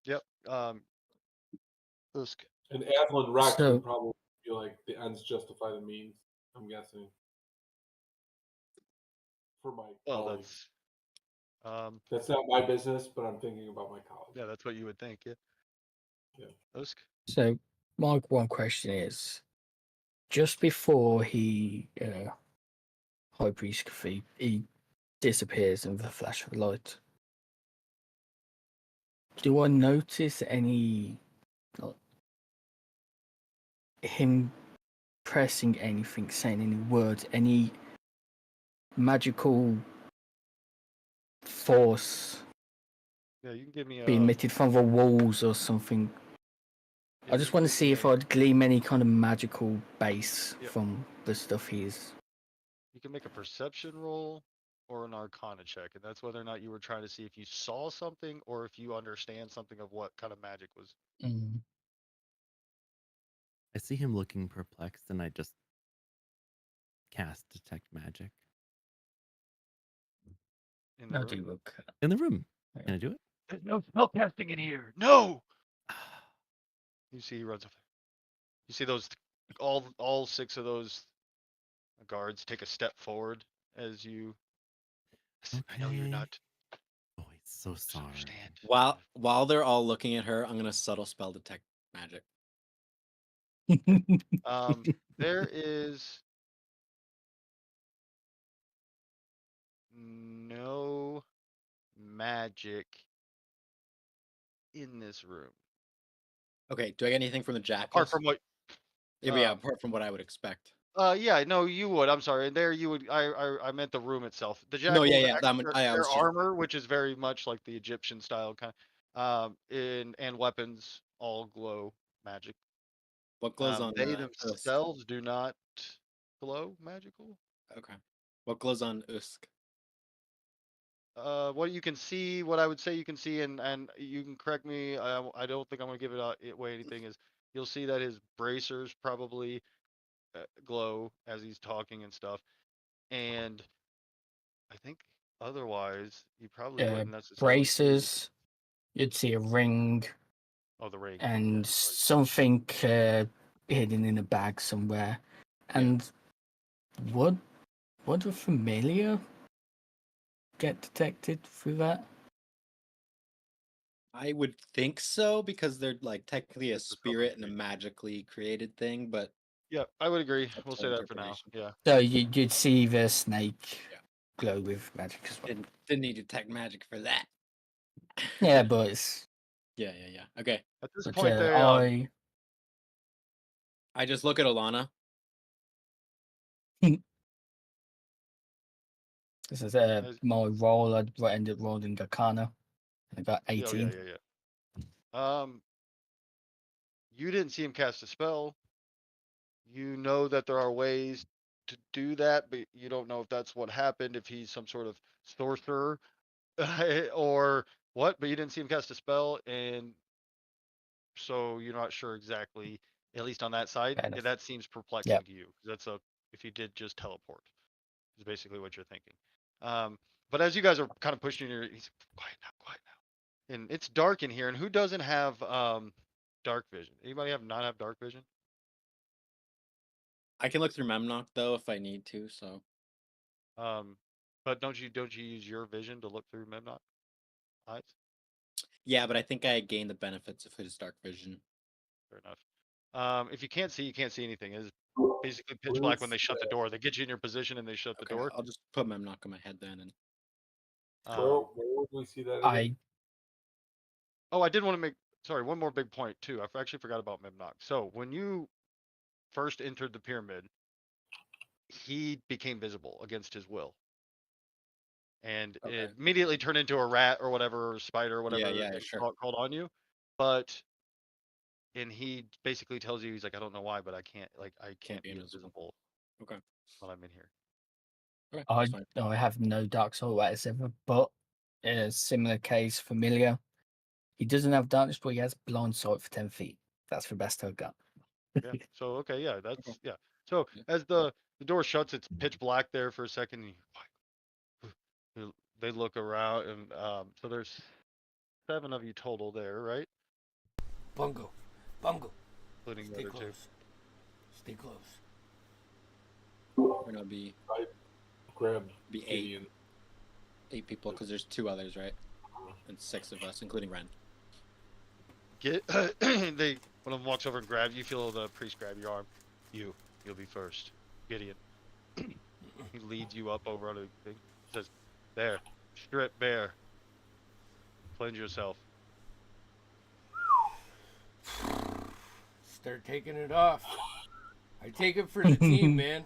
Yep. Usk. And Athlon Rex So would probably feel like the ends justify the means. I'm guessing for my Well, colleagues. um, That's not my business, but I'm thinking about my colleagues. yeah, that's what you would think. Yeah. Yeah. Usk. So, my one question is, just before High Priest Kafid, he disappears in the flash of light. Do I notice any, like, him pressing anything, saying any words, any magical force Yeah, you can give me being a. emitted from the walls or something? Yeah, I you just can want to give me see if a. I'd glean any kind of magical base Yep. from the stuff he's. You can make a perception roll or an Arcana check, and that's whether or not you were trying to see if you saw something or if you understand something of what kind of magic was I see him looking perplexed, and I just cast detect magic in the No, room. do look. in the room. Can I do it? There's no spell casting in here. No. You see, he runs up. You see those, all six of those guards take a step forward as you. I know you're Okay. not. Oh, he's so Just sorry. understand. While they're all looking at her, I'm gonna subtle spell detect magic. There is no magic in this room Okay, do I get anything from the apart jackals? from what. Yeah, apart from what I would expect. Yeah, no, you would. I'm sorry. And there you would. I meant the room itself. The No, yeah, jackals, yeah. I their was just armor, which is very much like the Egyptian style kind, and weapons all glow magic. what glows on They Usk. themselves do not glow magical. Okay, what glows on Usk? What you can see, what I would say you can see, and you can correct me. I don't think I'm gonna give it away anything. Is you'll see that his bracers probably glow as he's talking and stuff, and I think otherwise you probably wouldn't necessarily see. Bracers. You'd see a ring Oh, the ring. Yeah, and right. something hidden in a bag somewhere. Yeah. And would a familiar get detected through that? I would think so because they're like technically a It's a summoning spirit and a creature. magically created thing, but Yeah, I would agree. up We'll to say that for now. interpretation. Yeah. So you'd see the snake Yeah. glow with magic as well. Didn't need to detect magic for that. Yeah, but it's. Yeah. Okay. At this But point, they I just look at Alana. This is my as- roll. I ended up rolling Arcana. I got yeah, 18. yeah. You didn't see him cast a spell. You know that there are ways to do that, but you don't know if that's what happened, if he's some sort of sorcerer or what, but you didn't see him cast a spell, and so you're not sure exactly, at least on that side. Fair enough. That seems perplexing Yep. to you. That's if you did just teleport, is basically what you're thinking. But as you guys are kind of pushing your, he's quiet now. And it's dark in here, and who doesn't have dark vision? Anybody not have dark vision? I can look through Memnock though if I need to. So But don't you use your vision to look through Memnock eyes? yeah, but I think I gain the benefits of his dark vision. Fair enough. If you can't see, you can't see anything. It's basically pitch black when they shut the door. They get you in your position and they shut the door. I'll just put Memnock on my head then. And where would we see that again? I did want to make, sorry, one more big point too. I actually forgot about Memnock. So when you first entered the pyramid, he became visible against his will. And it immediately turned into a rat or whatever, or spider or whatever called on you. And he basically tells you, he's like, I don't know why, but I can't be invisible. Okay. While I'm in here. Okay, I have no dark soul whatsoever, but in a similar case, familiar. He doesn't have darkness, but he has blind sight for 10 feet. That's the best I've got. Yeah. So that's yeah. So as the door shuts, it's pitch black there for a second. And they look around, and so there's 7 of you total there, right? Bungo. Including the Stay other close. 2. Stay close. We're gonna be. I grabbed be 8 people because there's 2 others, right? And 6 of us, including Ren. One of them walks over and grabs you. You feel the priest grab your arm. You'll be first, Gideon. He leads you up over on a thing. He says, "There, strip bare. Cleanse yourself." Start taking it off. I take it for the team, man.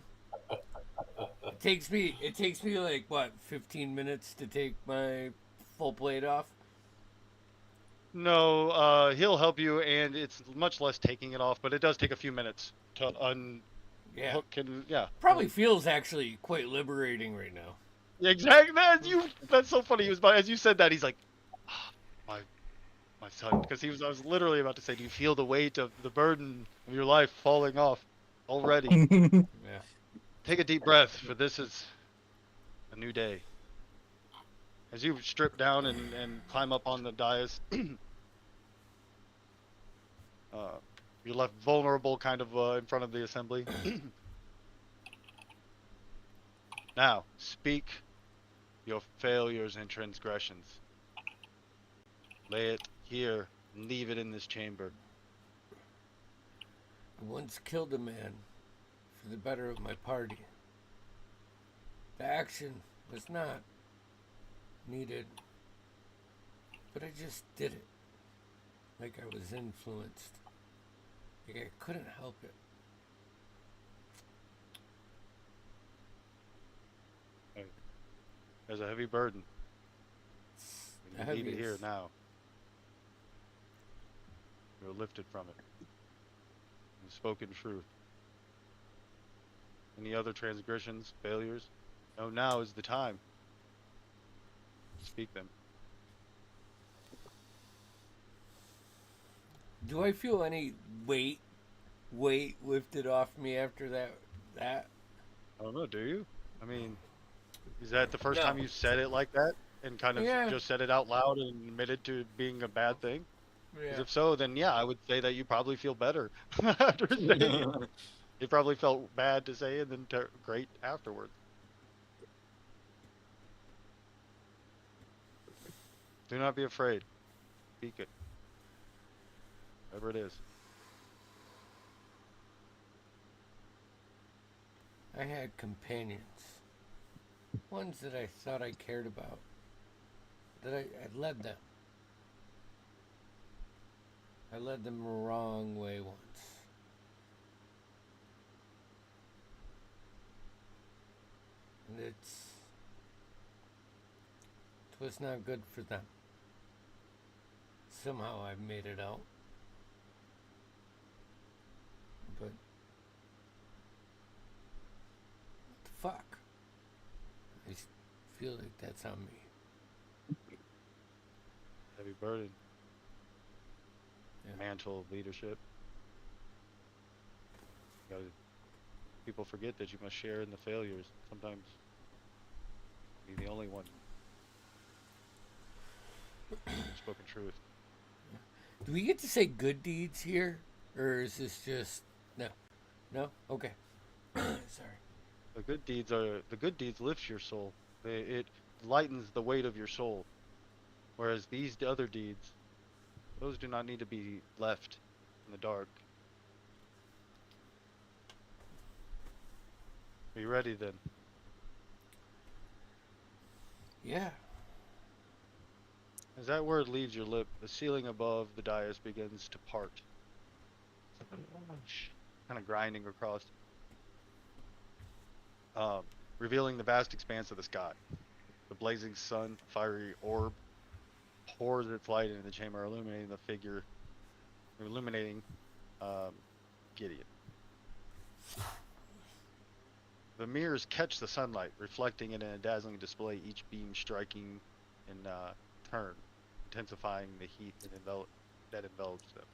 It takes me like what, 15 minutes to take my full plate off? No, he'll help you, and it's much less taking it off, but it does take a few minutes to unhook and Probably feels actually quite liberating right now. Exactly. That's so funny. As you said that, he's like, my son, because I was literally about to say, do you feel the weight of the burden of your life falling off already? Yeah. Take a deep breath, for this is a new day. As you strip down and climb up on the dais, you're left vulnerable kind of in front of the assembly. Now, speak your failures and transgressions. Lay it here and leave it in this chamber. I once killed a man for the better of my party. The action was not needed, but I just did it. Like I was influenced. Like I couldn't help it. There's a heavy burden. You leave it here now. You're lifted from it. You've spoken truth. Any other transgressions, failures? No, now is the time. Speak them. Do I feel any weight lifted off me after that? I don't know, do you? I mean, is that the first time you said it like that? And kind of just said it out loud and admitted to being a bad thing? Because if so, then I would say that you probably feel better after saying it. You probably felt bad to say it and then great afterwards. Do not be afraid. Speak it. Whatever it is. I had companions. Ones that I thought I cared about. That I led them. I led them the wrong way once. And it was not good for them. Somehow I've made it out. But what the fuck? I feel like that's on me. Heavy burden. Mantle of leadership. People forget that you must share in the failures. Sometimes be the only one. Spoken truth. Do we get to say good deeds here? Or is this just no? No? Okay. Sorry. The good deeds lift your soul. It lightens the weight of your soul. Whereas these other deeds, those do not need to be left. in the dark. Are you ready then? Yeah. As that word leaves your lip, the ceiling above the dais begins to part. Kind of grinding across, revealing the vast expanse of the sky. The blazing sun, fiery orb, pours its light into the chamber, illuminating the figure, illuminating Gideon. The mirrors catch the sunlight, reflecting it in a dazzling display, each beam striking in turn, intensifying the heat that envelops them.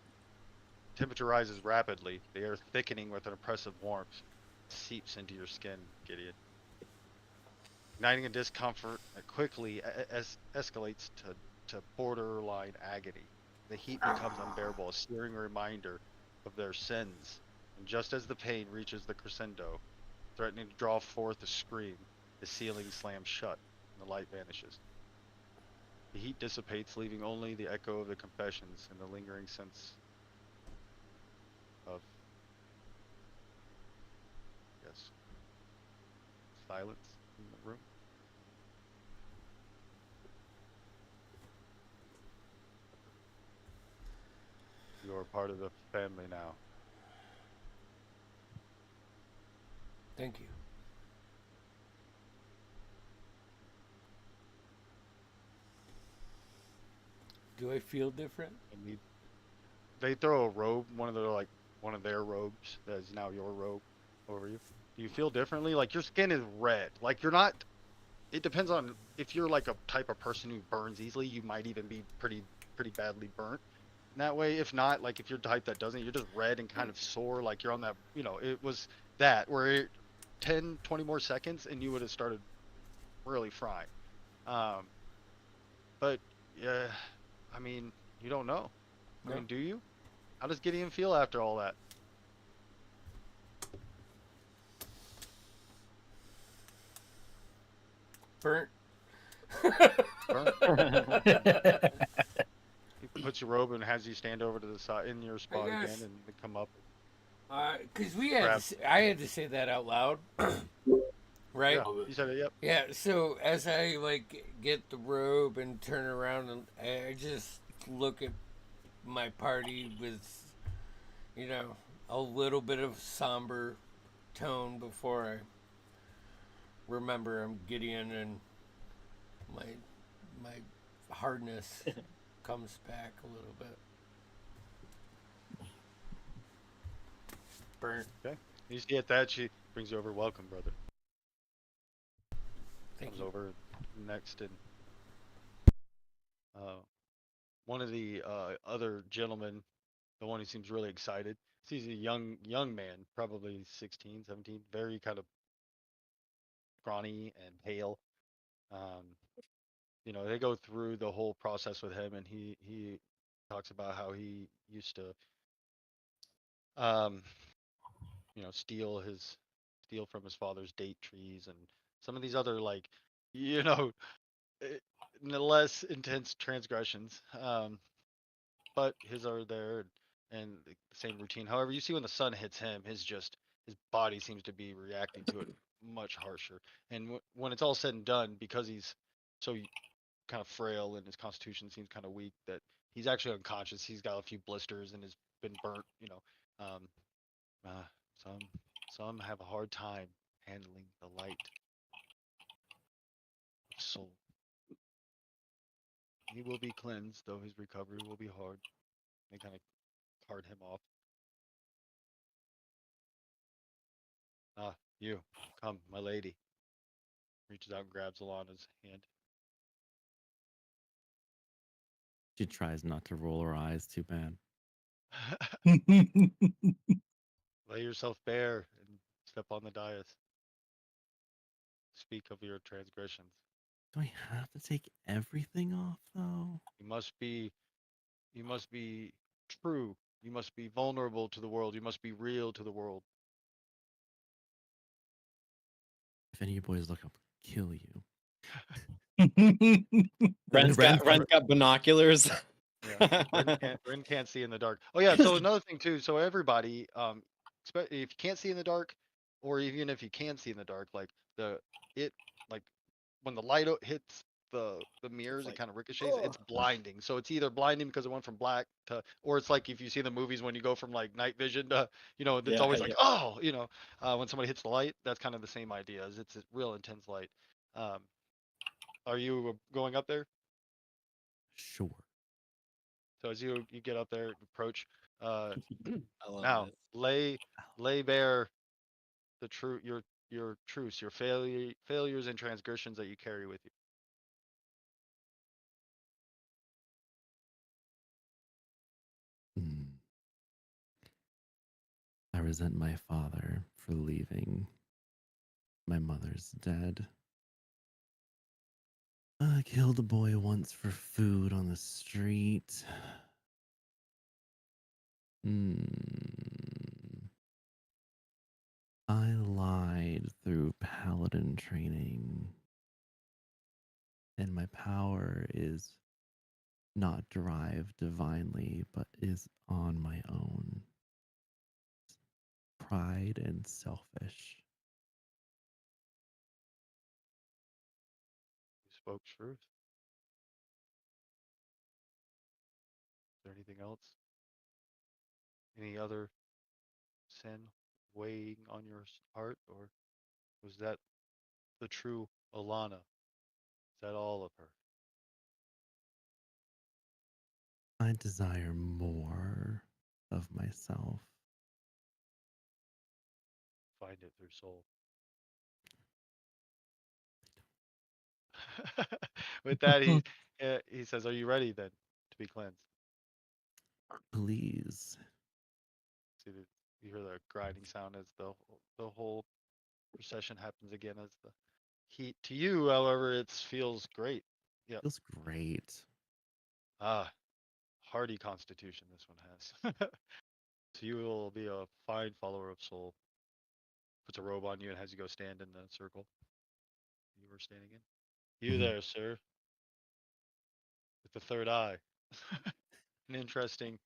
Temperature rises rapidly, the air thickening with an oppressive warmth, seeps into your skin, Gideon. Igniting a discomfort that quickly escalates to borderline agony. The heat becomes unbearable, a searing reminder of their sins. And just as the pain reaches the crescendo, threatening to draw forth a scream, the ceiling slams shut, and the light vanishes. The heat dissipates, leaving only the echo of the confessions and the lingering sense of, yes, silence in the room. You're part of the family now. Thank you. Do I feel different? They throw a robe, one of their robes that is now your robe over you. Do you feel differently? Like your skin is red. Like you're not. It depends on if you're like a type of person who burns easily. You might even be pretty badly burnt. That way, if not, like if you're the type that doesn't, you're just red and kind of sore. Like you're on that. It was that where 10, 20 more seconds and you would have started really frying. But yeah, I mean, you don't know. No. I mean, do you? How does Gideon feel after all that? Burnt. He puts your robe and has you stand over to the side in your spot again and come up. Because I had to say that out loud, right? Yeah, you said it. Yep. Yeah. So as I get the robe and turn around, and I just look at my party with, a little bit of somber tone before I remember I'm Gideon and my hardness comes back a little bit. Burnt. Okay. You see at that, she brings you over. Welcome, brother. Thank Comes you. over next, and one of the other gentlemen, the one who seems really excited, sees a young man, probably 16, 17, very kind of scrawny and pale. They go through the whole process with him, and he talks about how he used to steal from his father's date trees and some of these other less intense transgressions. But his are there and the same routine. However, you see when the sun hits him, his body seems to be reacting to it much harsher. And when it's all said and done, because he's so kind of frail and his constitution seems kind of weak, that he's actually unconscious. He's got a few blisters and has been burnt. Some have a hard time handling the light of soul. He will be cleansed, though his recovery will be hard. They kind of cart him off. You, come, my lady. Reaches out and grabs Alana's hand. She tries not to roll her eyes too bad. Lay yourself bare and step on the dais. Speak of your transgressions. Do I have to take everything off, though? You must be true. You must be vulnerable to the world. You must be real to the world. If any of you boys look up, kill you. Ren's got binoculars. Yeah. Rin can't see in the dark. Oh yeah, so another thing too. So everybody, if you can't see in the dark, or even if you can see in the dark, like like when the light hits the mirrors, it kind of ricochets. It's blinding. So it's either blinding because it went from black to, or it's like if you see the movies when you go from like night vision to, it's always like, oh, when somebody hits the light, that's kind of the same idea. It's a real intense light. Are you going up there? Sure. So as you get up there, approach. I love Now it. lay bare the your truths, your failures and transgressions that you carry with you. I resent my father for leaving. My mother's dead. I killed a boy once for food on the street. I lied through paladin training. And my power is not derived divinely, but is on my own. Pride and selfish. You spoke truth. Is there anything else? Any other sin weighing on your heart, or was that the true Alana? Is that all of her? I desire more of myself. Find it through soul. With that, he says, "Are you ready then to be cleansed?" Please. See, you hear the grinding sound as the whole procession happens again. As the heat to you, however, it feels great. Yeah. Feels great. Hardy constitution this one has. So you will be a fine follower of soul. Puts a robe on you and has you go stand in the circle you were standing in. You there, sir, with the third eye. An interesting.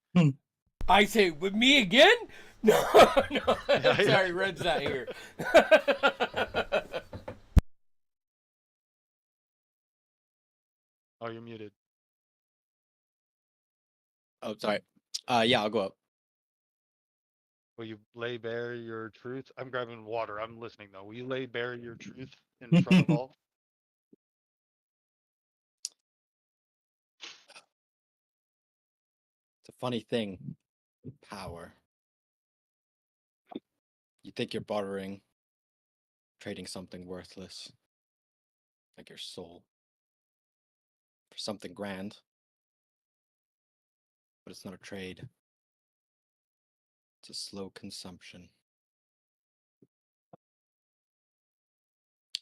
I say, with me again? No, no. Yeah, Sorry, Red's not here. Oh, you're muted. Oh, sorry. Yeah, I'll go up. Will you lay bare your truth? I'm grabbing water. I'm listening though. Will you lay bare your truth in front of all? It's a funny thing. Power. You think you're bartering, trading something worthless, like your soul, for something grand. But it's not a trade. It's a slow consumption.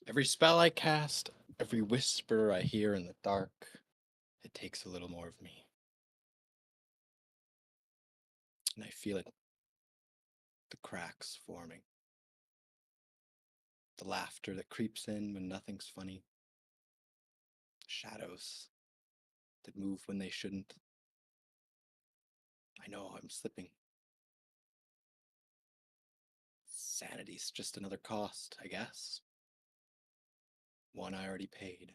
Every spell I cast, every whisper I hear in the dark, it takes a little more of me. And I feel it. The cracks forming. The laughter that creeps in when nothing's funny. Shadows that move when they shouldn't. I know I'm slipping. Sanity's just another cost, I guess. One I already paid.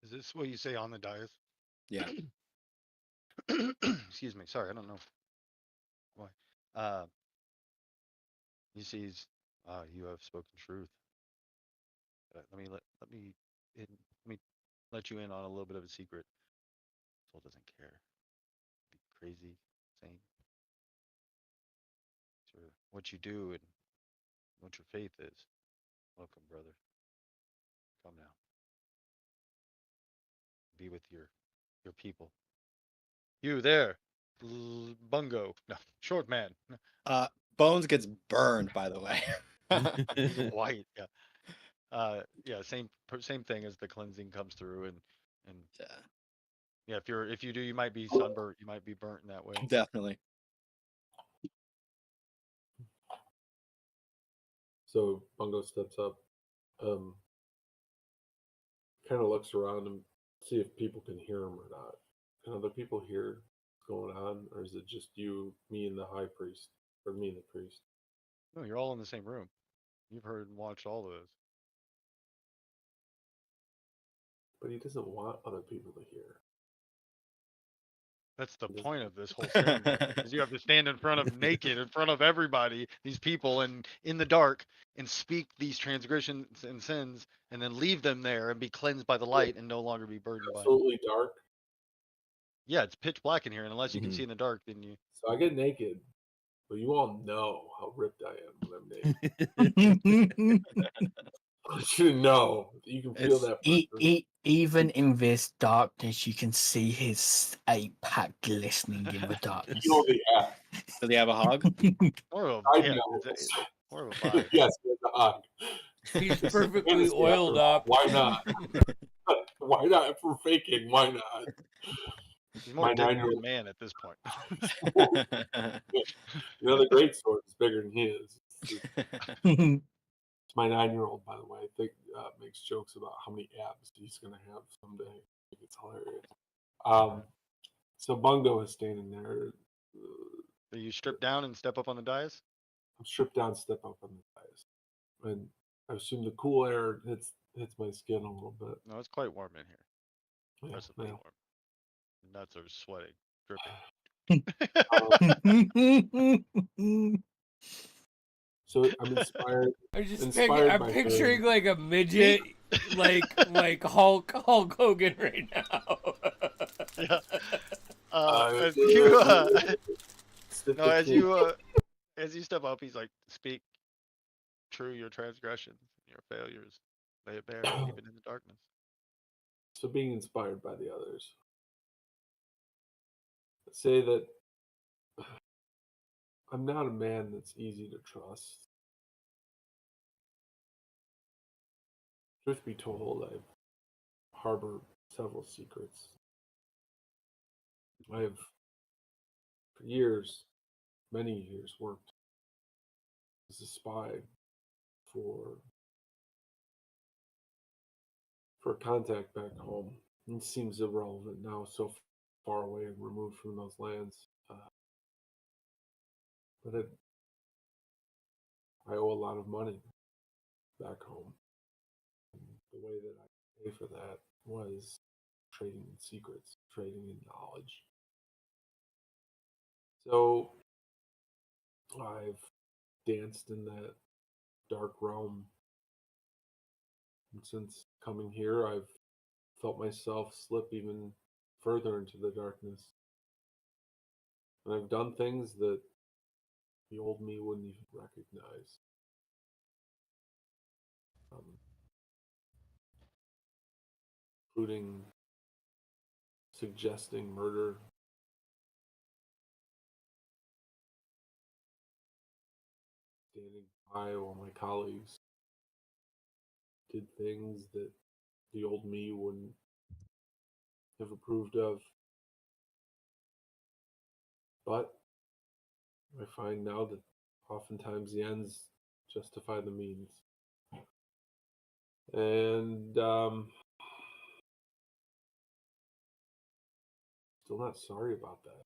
Is this what you say on the dais? Yeah. Excuse me. Sorry, I don't know why. He sees, you have spoken truth. Let me let you in on a little bit of a secret. Soul doesn't care. Be crazy, sane. Sure, what you do and what your faith is. Welcome, brother. Come now. Be with your people. You there, Bungo? No, short man. Bones gets burned, by the way. He's white. Yeah. Yeah. Same thing as the cleansing comes through, and Yeah. yeah. If you do, you might be sunburnt. You might be burnt in that way. Definitely. So Bungo steps up. kind of looks around and see if people can hear him or not. Can other people hear what's going on, or is it just you, me, and the high priest, or me and the priest? No, you're all in the same room. You've heard and watched all of those. But he doesn't want other people to hear. That's the point of this whole ceremony. Is you have to stand in front of naked, in front of everybody, these people, and in the dark, and speak these transgressions and sins, and then leave them there and be cleansed by the light and no longer be burdened by. Absolutely dark. Yeah, it's pitch black in here, and unless you can see in the dark, then you. So I get naked, but you all know how ripped I am when I'm naked. I want you to know. You can feel that. Even in this darkness, you can see his 8-pack glistening in the darkness. Feel the act. Does he have a hog? More of I a, yeah, know. more of a vibe. Yes, he has a hog. He's perfectly oiled up. Why not? Why not? If we're faking, why not? He's more dead than man at this point. You know, the great sword is bigger than he is. It's my 9-year-old, by the way. I think makes jokes about how many abs he's going to have someday. I think it's hilarious. So Bungo is standing there. So you strip down and step up on the dais? I'm stripped down, step up on the dais. And I assume the cool air hits my skin a little bit. No, it's quite warm in here. Impressively Yeah. warm. Nuts are sweating, dripping. So I'm inspired. I'm picturing like a midget, like Hulk Hogan right now. Yeah. As you step up, he's like, "Speak true your transgressions, your failures, lay it bare, even in the darkness." So being inspired by the others, say that I'm not a man that's easy to trust. Truth be told, I've harbored several secrets. I have, for years, many years, worked as a spy for contact back home. It seems irrelevant now, so far away and removed from those lands. But I owe a lot of money back home. And the way that I pay for that was trading in secrets, trading in knowledge. So I've danced in that dark realm. And since coming here, I've felt myself slip even further into the darkness. And I've done things that the old me wouldn't even recognize. Including suggesting murder, standing by while my colleagues did things that the old me wouldn't have approved of. But I find now that oftentimes the ends justify the means. And still not sorry about that.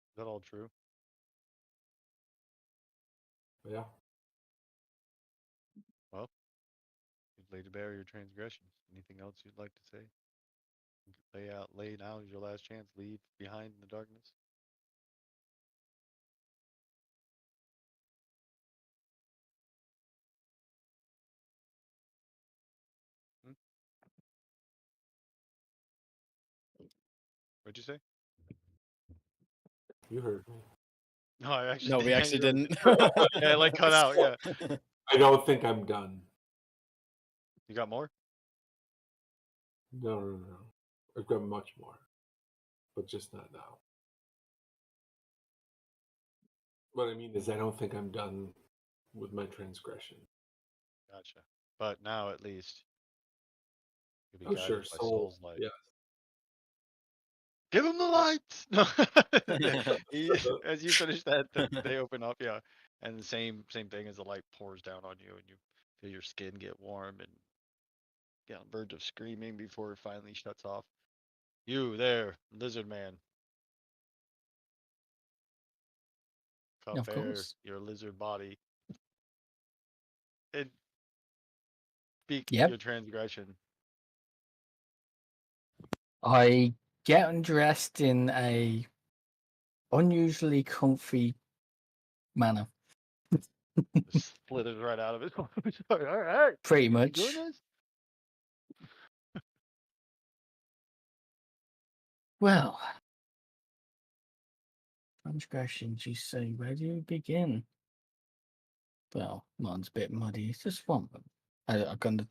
Is that all true? Yeah. Well, you've laid bare your transgressions. Anything else you'd like to say? Lay now is your last chance. Leave behind in the darkness. What'd you say? You heard me. No, I actually. No, we actually didn't. Yeah, like cut out. Yeah. I don't think I'm done. You got more? No. I've got much more, but just not now. What I mean is, I don't think I'm done with my transgression. Gotcha. But now, at least, you'll be guided Sure, by Soul's light. Yes. Give him the lights! No. As you finish that, they open up. Yeah. And the same thing as the light pours down on you, and you feel your skin get warm and get on the verge of screaming before it finally shuts off. You there, lizard man. Come Of bare course. your lizard body. And speak Yep. your transgression. I get undressed in a unusually comfy manner. Slithers right out of it. All right. Pretty You much. doing this? Well, transgressions, you say, where do you begin? Well, mine's a bit muddy. It's just one. I'm gonna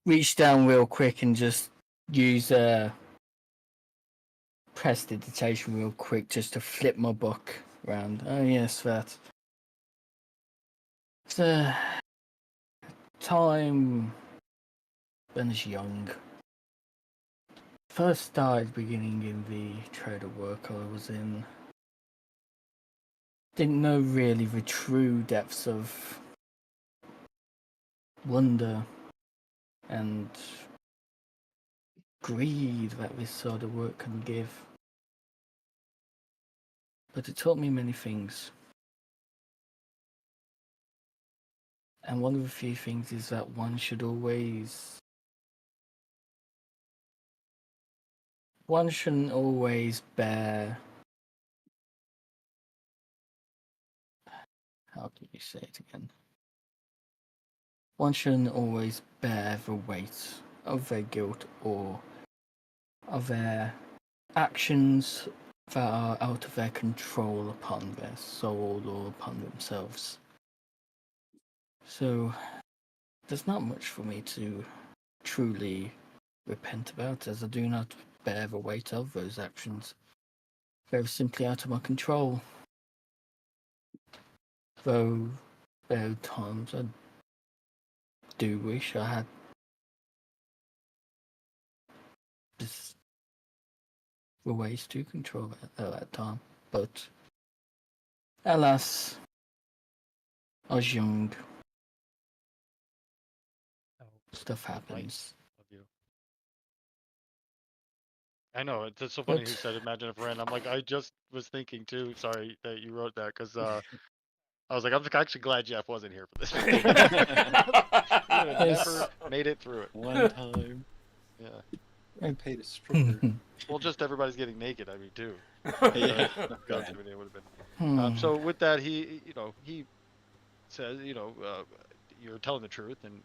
reach down real quick and just use prestidigitation real quick just to flip my book around. Oh yes, that. It's a time when I was young. First started beginning in the trade of work I was in. Didn't know really the true depths of wonder and greed that this sort of work can give. But it taught me many things. And one of the few things is that one shouldn't always bear, how can you say it again? One shouldn't always bear the weight of their guilt or of their actions that are out of their control upon their soul or upon themselves. So, there's not much for me to truly repent about, as I do not bear the weight of those actions. They're simply out of my control. Though there are times I do wish I had just the ways to control it at that time. But alas, I was young. Stuff happens. Love you. I know, it's just so But funny who said imagine if Ren. I'm like, I just was thinking too, sorry that you wrote that, because I was like, I'm actually glad Jeff wasn't here for this. He would have never made it through it. One time. Yeah. I paid a stripper. Well, just everybody's getting naked, I mean, too. Yeah. Go That's ahead. what it would have been. So with that, he says, you're telling the truth, and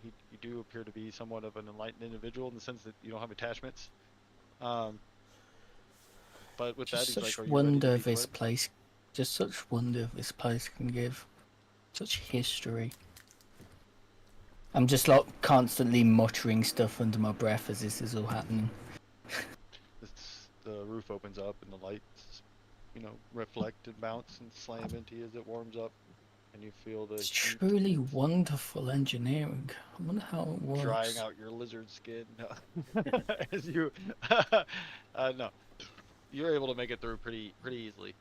you do appear to be somewhat of an enlightened individual in the sense that you don't have attachments. But with that, he's like, are you ready to be fled? Just such wonder this place can give. Such history. I'm just like constantly muttering stuff under my breath as this is all happening. The roof opens up and the lights, reflect and bounce and slam into you as it warms up, and you feel the It's heat truly wonderful engineering. I wonder how it works. drying out your lizard skin. As you, no, you're able to make it through pretty easily.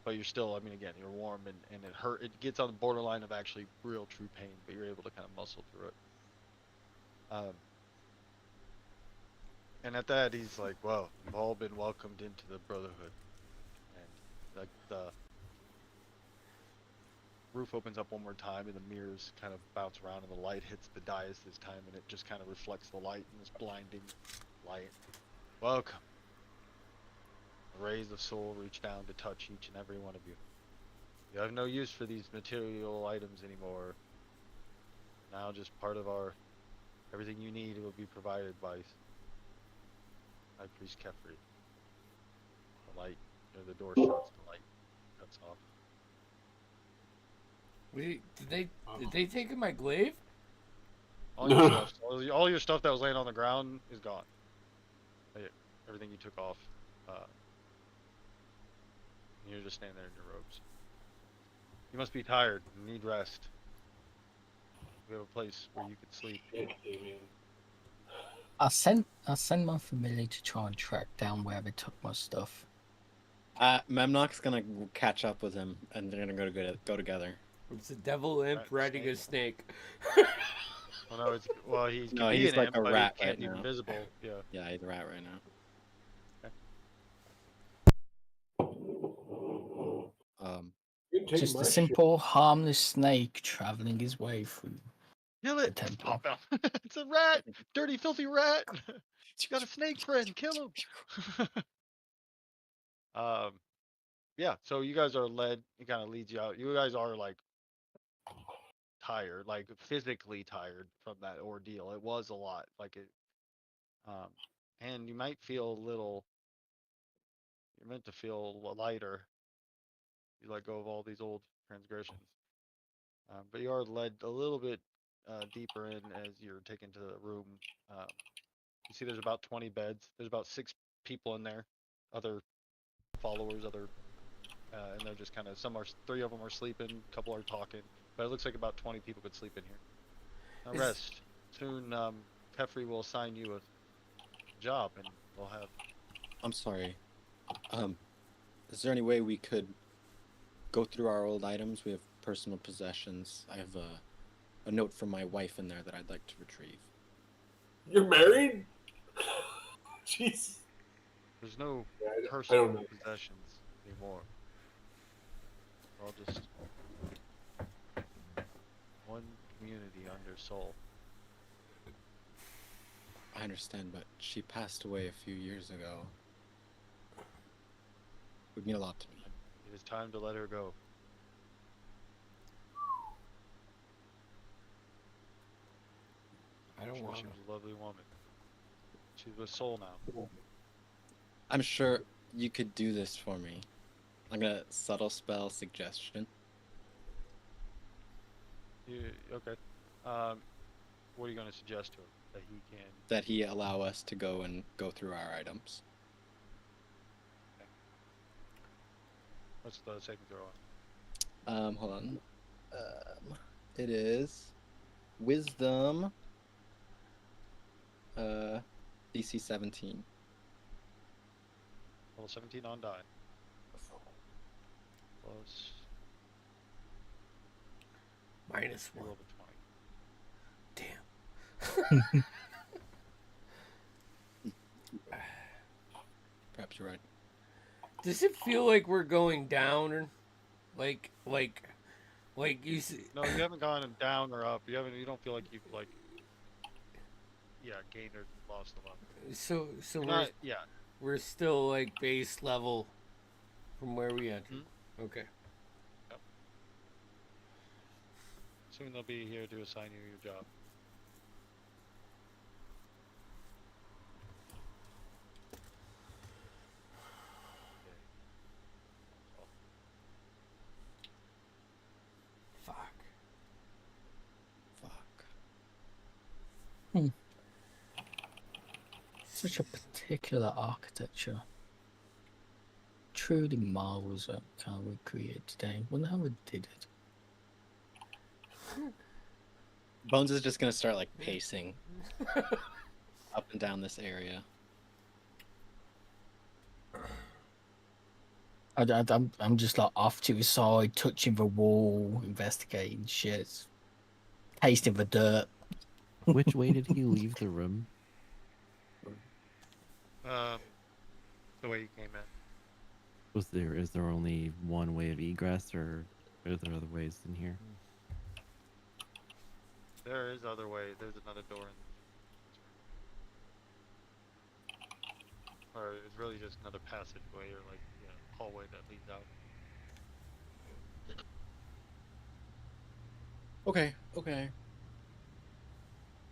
But you're still, again, you're warm and it hurt. It gets on the borderline of actually real true pain, but you're able to kind of muscle through it. And at that, he's like, well, you've all been welcomed into the Brotherhood. And the roof opens up one more time, and the mirrors kind of bounce around, and the light hits the dais this time, and it just kind of reflects the light in this blinding light. Welcome. The rays of soul reach down to touch each and every one of you. You have no use for these material items anymore. Now just part of everything you need will be provided by High Priest Kefri. The light, the door shuts, the light cuts off. Wait, did they take my glaive? All your stuff that was laying on the ground is gone. Everything you took off. You're just standing there in your robes. You must be tired and need rest. We have a place where you could sleep. I'll send my familiar to try and track down where they took my stuff. Memnock's gonna catch up with him, and they're gonna go together. It's a devil imp riding a snake. Well, no, it's he can No, be he's an like imp, a but rat he can't right be now. invisible. Yeah. Yeah, he's a rat right now. Just a simple, harmless snake traveling his way through Kill the it! temple. Stop him. It's a rat! Dirty, filthy rat! You got a snake friend, kill him! Yeah, so you guys are led, he kind of leads you out. You guys are like tired, like physically tired from that ordeal. It was a lot. And you might feel a little, you're meant to feel lighter. You let go of all these old transgressions. But you are led a little bit deeper in as you're taken to the room. You see there's about 20 beds. There's about 6 people in there, other followers, and they're just kind of, 3 of them are sleeping, a couple are talking, but it looks like about 20 people could sleep in here. Now rest. Soon, Kefri will assign you a job, and we'll have. I'm sorry. Is there any way we could go through our old items? We have personal possessions. I have a note from my wife in there that I'd like to retrieve. You're married? Jeez. There's no personal possessions anymore. We're all just one community under Soul. I understand, but she passed away a few years ago. Would mean a lot to me. It is time to let her go. I don't want She was a lovely woman. She's with Soul now. I'm sure you could do this for me. I'm gonna subtle spell suggestion. Okay. What are you gonna suggest to him? That he can. That he allow us to go through our items. Okay. What's the saving throw on? Hold on. It is Wisdom. DC 17. Level 17 on die. Plus. -1. Level 20. Damn. Perhaps you're right. Does it feel like we're going down, or like you see? No, you haven't gone down or up. You don't feel like you've gained or lost a lot. So we're still like base level from where we entered. Mm-hmm. Okay. Yep. Soon they'll be here to assign you your job. Fuck. Such a particular architecture. Truly marvels at how we created today. Wonder how we did it. Bones is just gonna start like pacing up and down this area. I'm just like off to his side, touching the wall, investigating shit, tasting the dirt. Which way did he leave the room? The way you came in. Is there only one way of egress, or are there other ways in here? There is other way. There's another door or it's really just another passageway or hallway that leads out. Okay.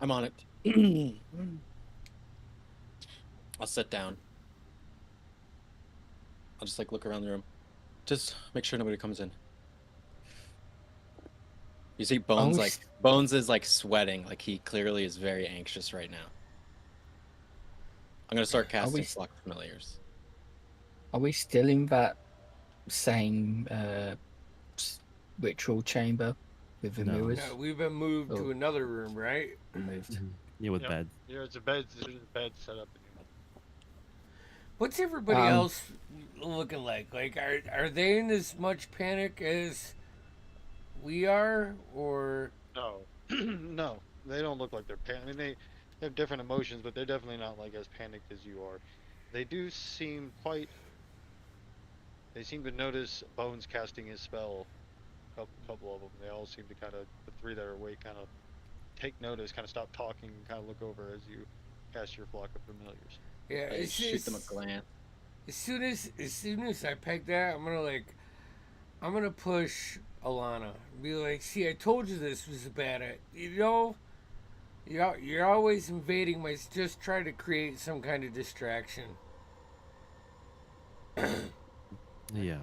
I'm on it. I'll sit down. I'll just look around the room. Just make sure nobody comes in. You see Bones Bones is sweating, he clearly is very anxious right now. I'm gonna start casting Flock Familiars. Are we still in that same ritual chamber with the mirrors? No, we've been moved to another room, right? Moved. Yeah, with beds. There's a bed set up in here. What's everybody else looking like? Like, are they in as much panic as we are, or No, no, they don't look like they're I mean, they have different emotions, but they're definitely not like as panicked as you are. They do seem quite. They seem to notice Bones casting his spell. Couple of them. They all seem to kind of the three that are awake kind of take notice, kind of stop talking, and kind of look over as you cast your flock of familiars. yeah? I shoot them a glance. As soon as I peg that, I'm gonna push Alana. Be like, see, I told you this was a bad idea. You know, you're always invading my. Just try to create some kind of distraction. Yeah.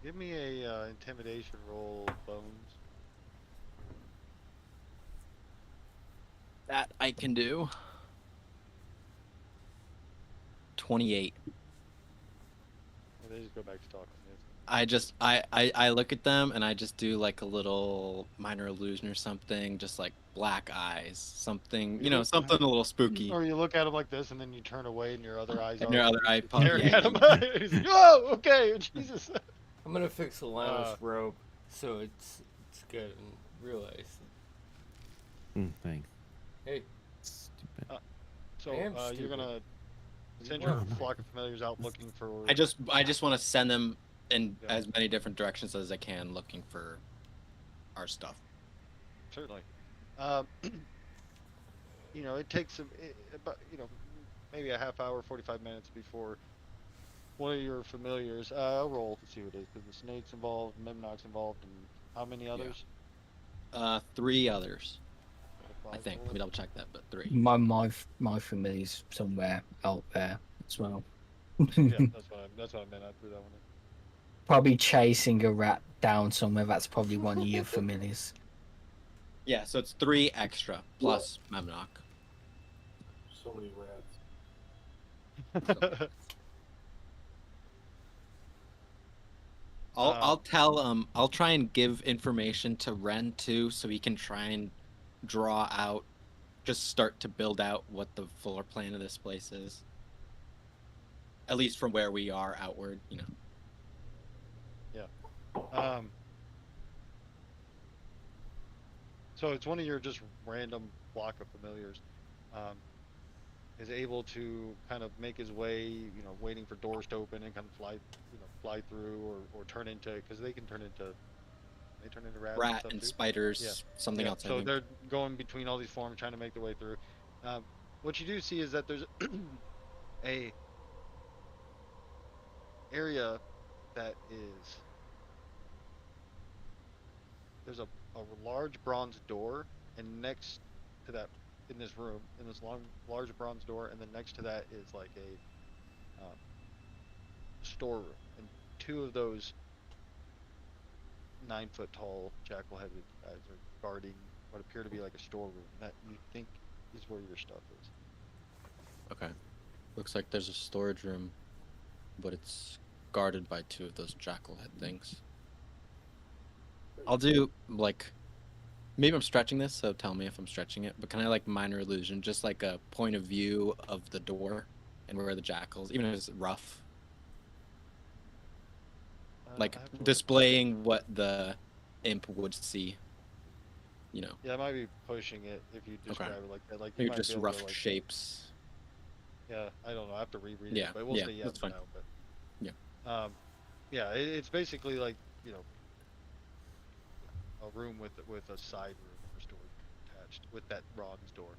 Give me a intimidation roll, Bones. That I can do. 28. And they just go back to talking. I look at them and I just do like a little minor illusion or something, just like black eyes, something, something a little spooky. Or you look at him like this, and then you turn away, and your other eyes And are your other eye staring yeah, at him. He's like, "Oh, okay, Jesus." I'm gonna fix Alana's robe so it's good and realize. Thanks. Hey. Stupid. So you're gonna send Well, your flock of familiars out looking for. I just want to send them in as many different directions as I can, looking for our stuff. Certainly. It takes some, about maybe a half hour, 45 minutes before one of your familiars. I'll roll to see who it is, because the snake's involved, Memnock's involved, and how many others? 3 others. I Five think. total? Let me double check that, but 3. My family's somewhere out there as well. Yeah, that's what I meant. I threw that one in. Probably chasing a rat down somewhere. That's probably one of your familiars. Yeah, so it's 3 extra plus Memnock. So many rats. I'll try and give information to Ren too, so he can try and draw out, just start to build out what the floor plan of this place is. At least from where we are outward, Yeah. So it's one of your just random flock of familiars, is able to kind of make his way, waiting for doors to open and kind of fly through or turn into, because they turn into rats rat and and stuff too. spiders, something else. So they're going between all these forms, trying to make their way through. What you do see is that there's a area that is there's a large bronze door, and next to that, in this room, in this large bronze door, and then next to that is like a storeroom, and 2 of those 9-foot tall jackal-headed guys are guarding what appear to be like a storeroom that you think is where your stuff is. Okay. Looks like there's a storage room, but it's guarded by 2 of those jackal head things. I'll do, maybe I'm stretching this, so tell me if I'm stretching it, but can I, minor illusion, just like a point of view of the door and where the jackals, even if it's rough, displaying what the imp would see, Yeah, I might be pushing it if you describe it like that. Maybe just rough shapes. Yeah, I don't know. I have to reread it, but we'll say yes that's fine. now. But yeah, it's basically like a room with a side room for storage attached with that bronze door,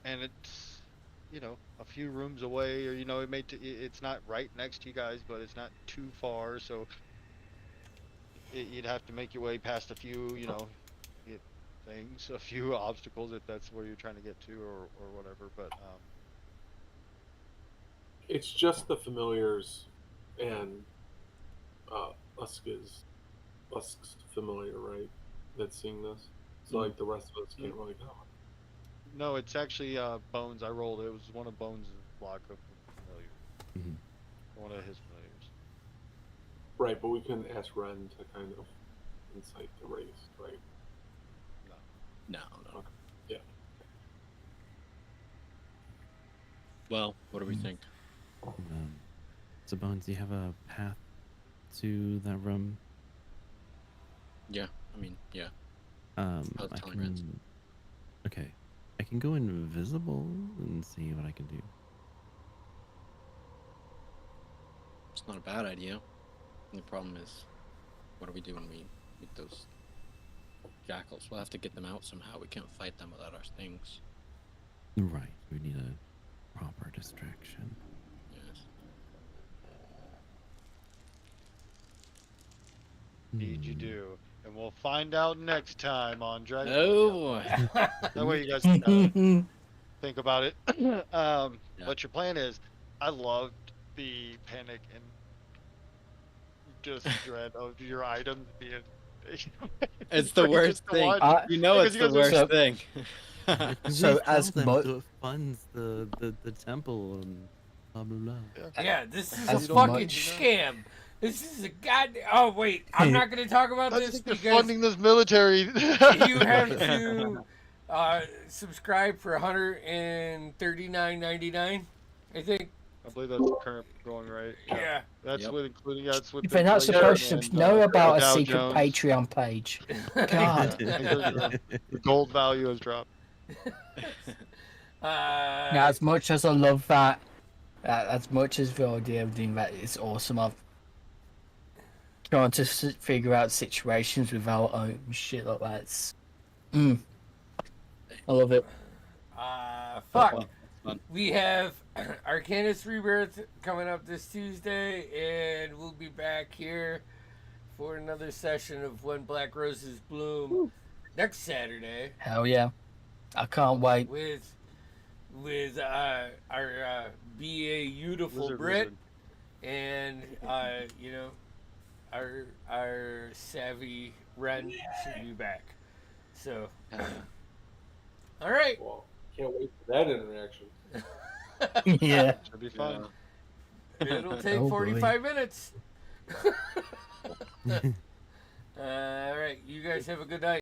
and it's a few rooms away, or it's not right next to you guys, but it's not too far, so you'd have to make your way past a few things, a few obstacles, if that's where you're trying to get to, or whatever. But it's just the familiars and Usk's familiar, right? That's seeing this. So the rest of us can't really comment. No, it's actually Bones. I rolled it. It was one of Bones' block of familiar. One of his familiars. Right, but we couldn't ask Ren to kind of incite the race, right? No. Okay. Yeah. Well, what do we think? So, Bones, do you have a path to that room? Yeah, I mean, yeah. I telling Reds. can. Okay, I can go invisible and see what I can do. It's not a bad idea. And the problem is, what do we do when we meet those jackals? We'll have to get them out somehow. We can't fight them without our things. Right, we need a proper distraction. Yes. Indeed you do. And we'll find out next time on Dragon. Oh. That way you guys can think about it. What your plan is. I loved the panic and just dread of your items being. It's the worst thing. You know it's the worst thing. So as so it funds the temple and blah blah blah. Yeah, this is a fucking scam. This is a goddamn. Oh wait, I'm not going to talk about this because because funding this military. you have to subscribe for $139.99, I think. I believe that's the current going rate. Yeah. That's with including. That's with. If they're not supposed to know about a Dow secret Jones. Patreon page. God. The gold value has dropped. Now, as much as I love that, as much as the idea of doing that is awesome, I've trying to figure out situations without shit like that. It's, I love it. Fuck. We have Arcanus Rebirth coming up this Tuesday, and we'll be back here for another session of When Black Roses Bloom next Saturday. Hell yeah. I can't wait. With our BA Beautiful Brit and our savvy Ren should be back. So all right. Well, can't wait for that interaction. Yeah. Should be fun. It'll take 45 minutes. All right. You guys have a good night.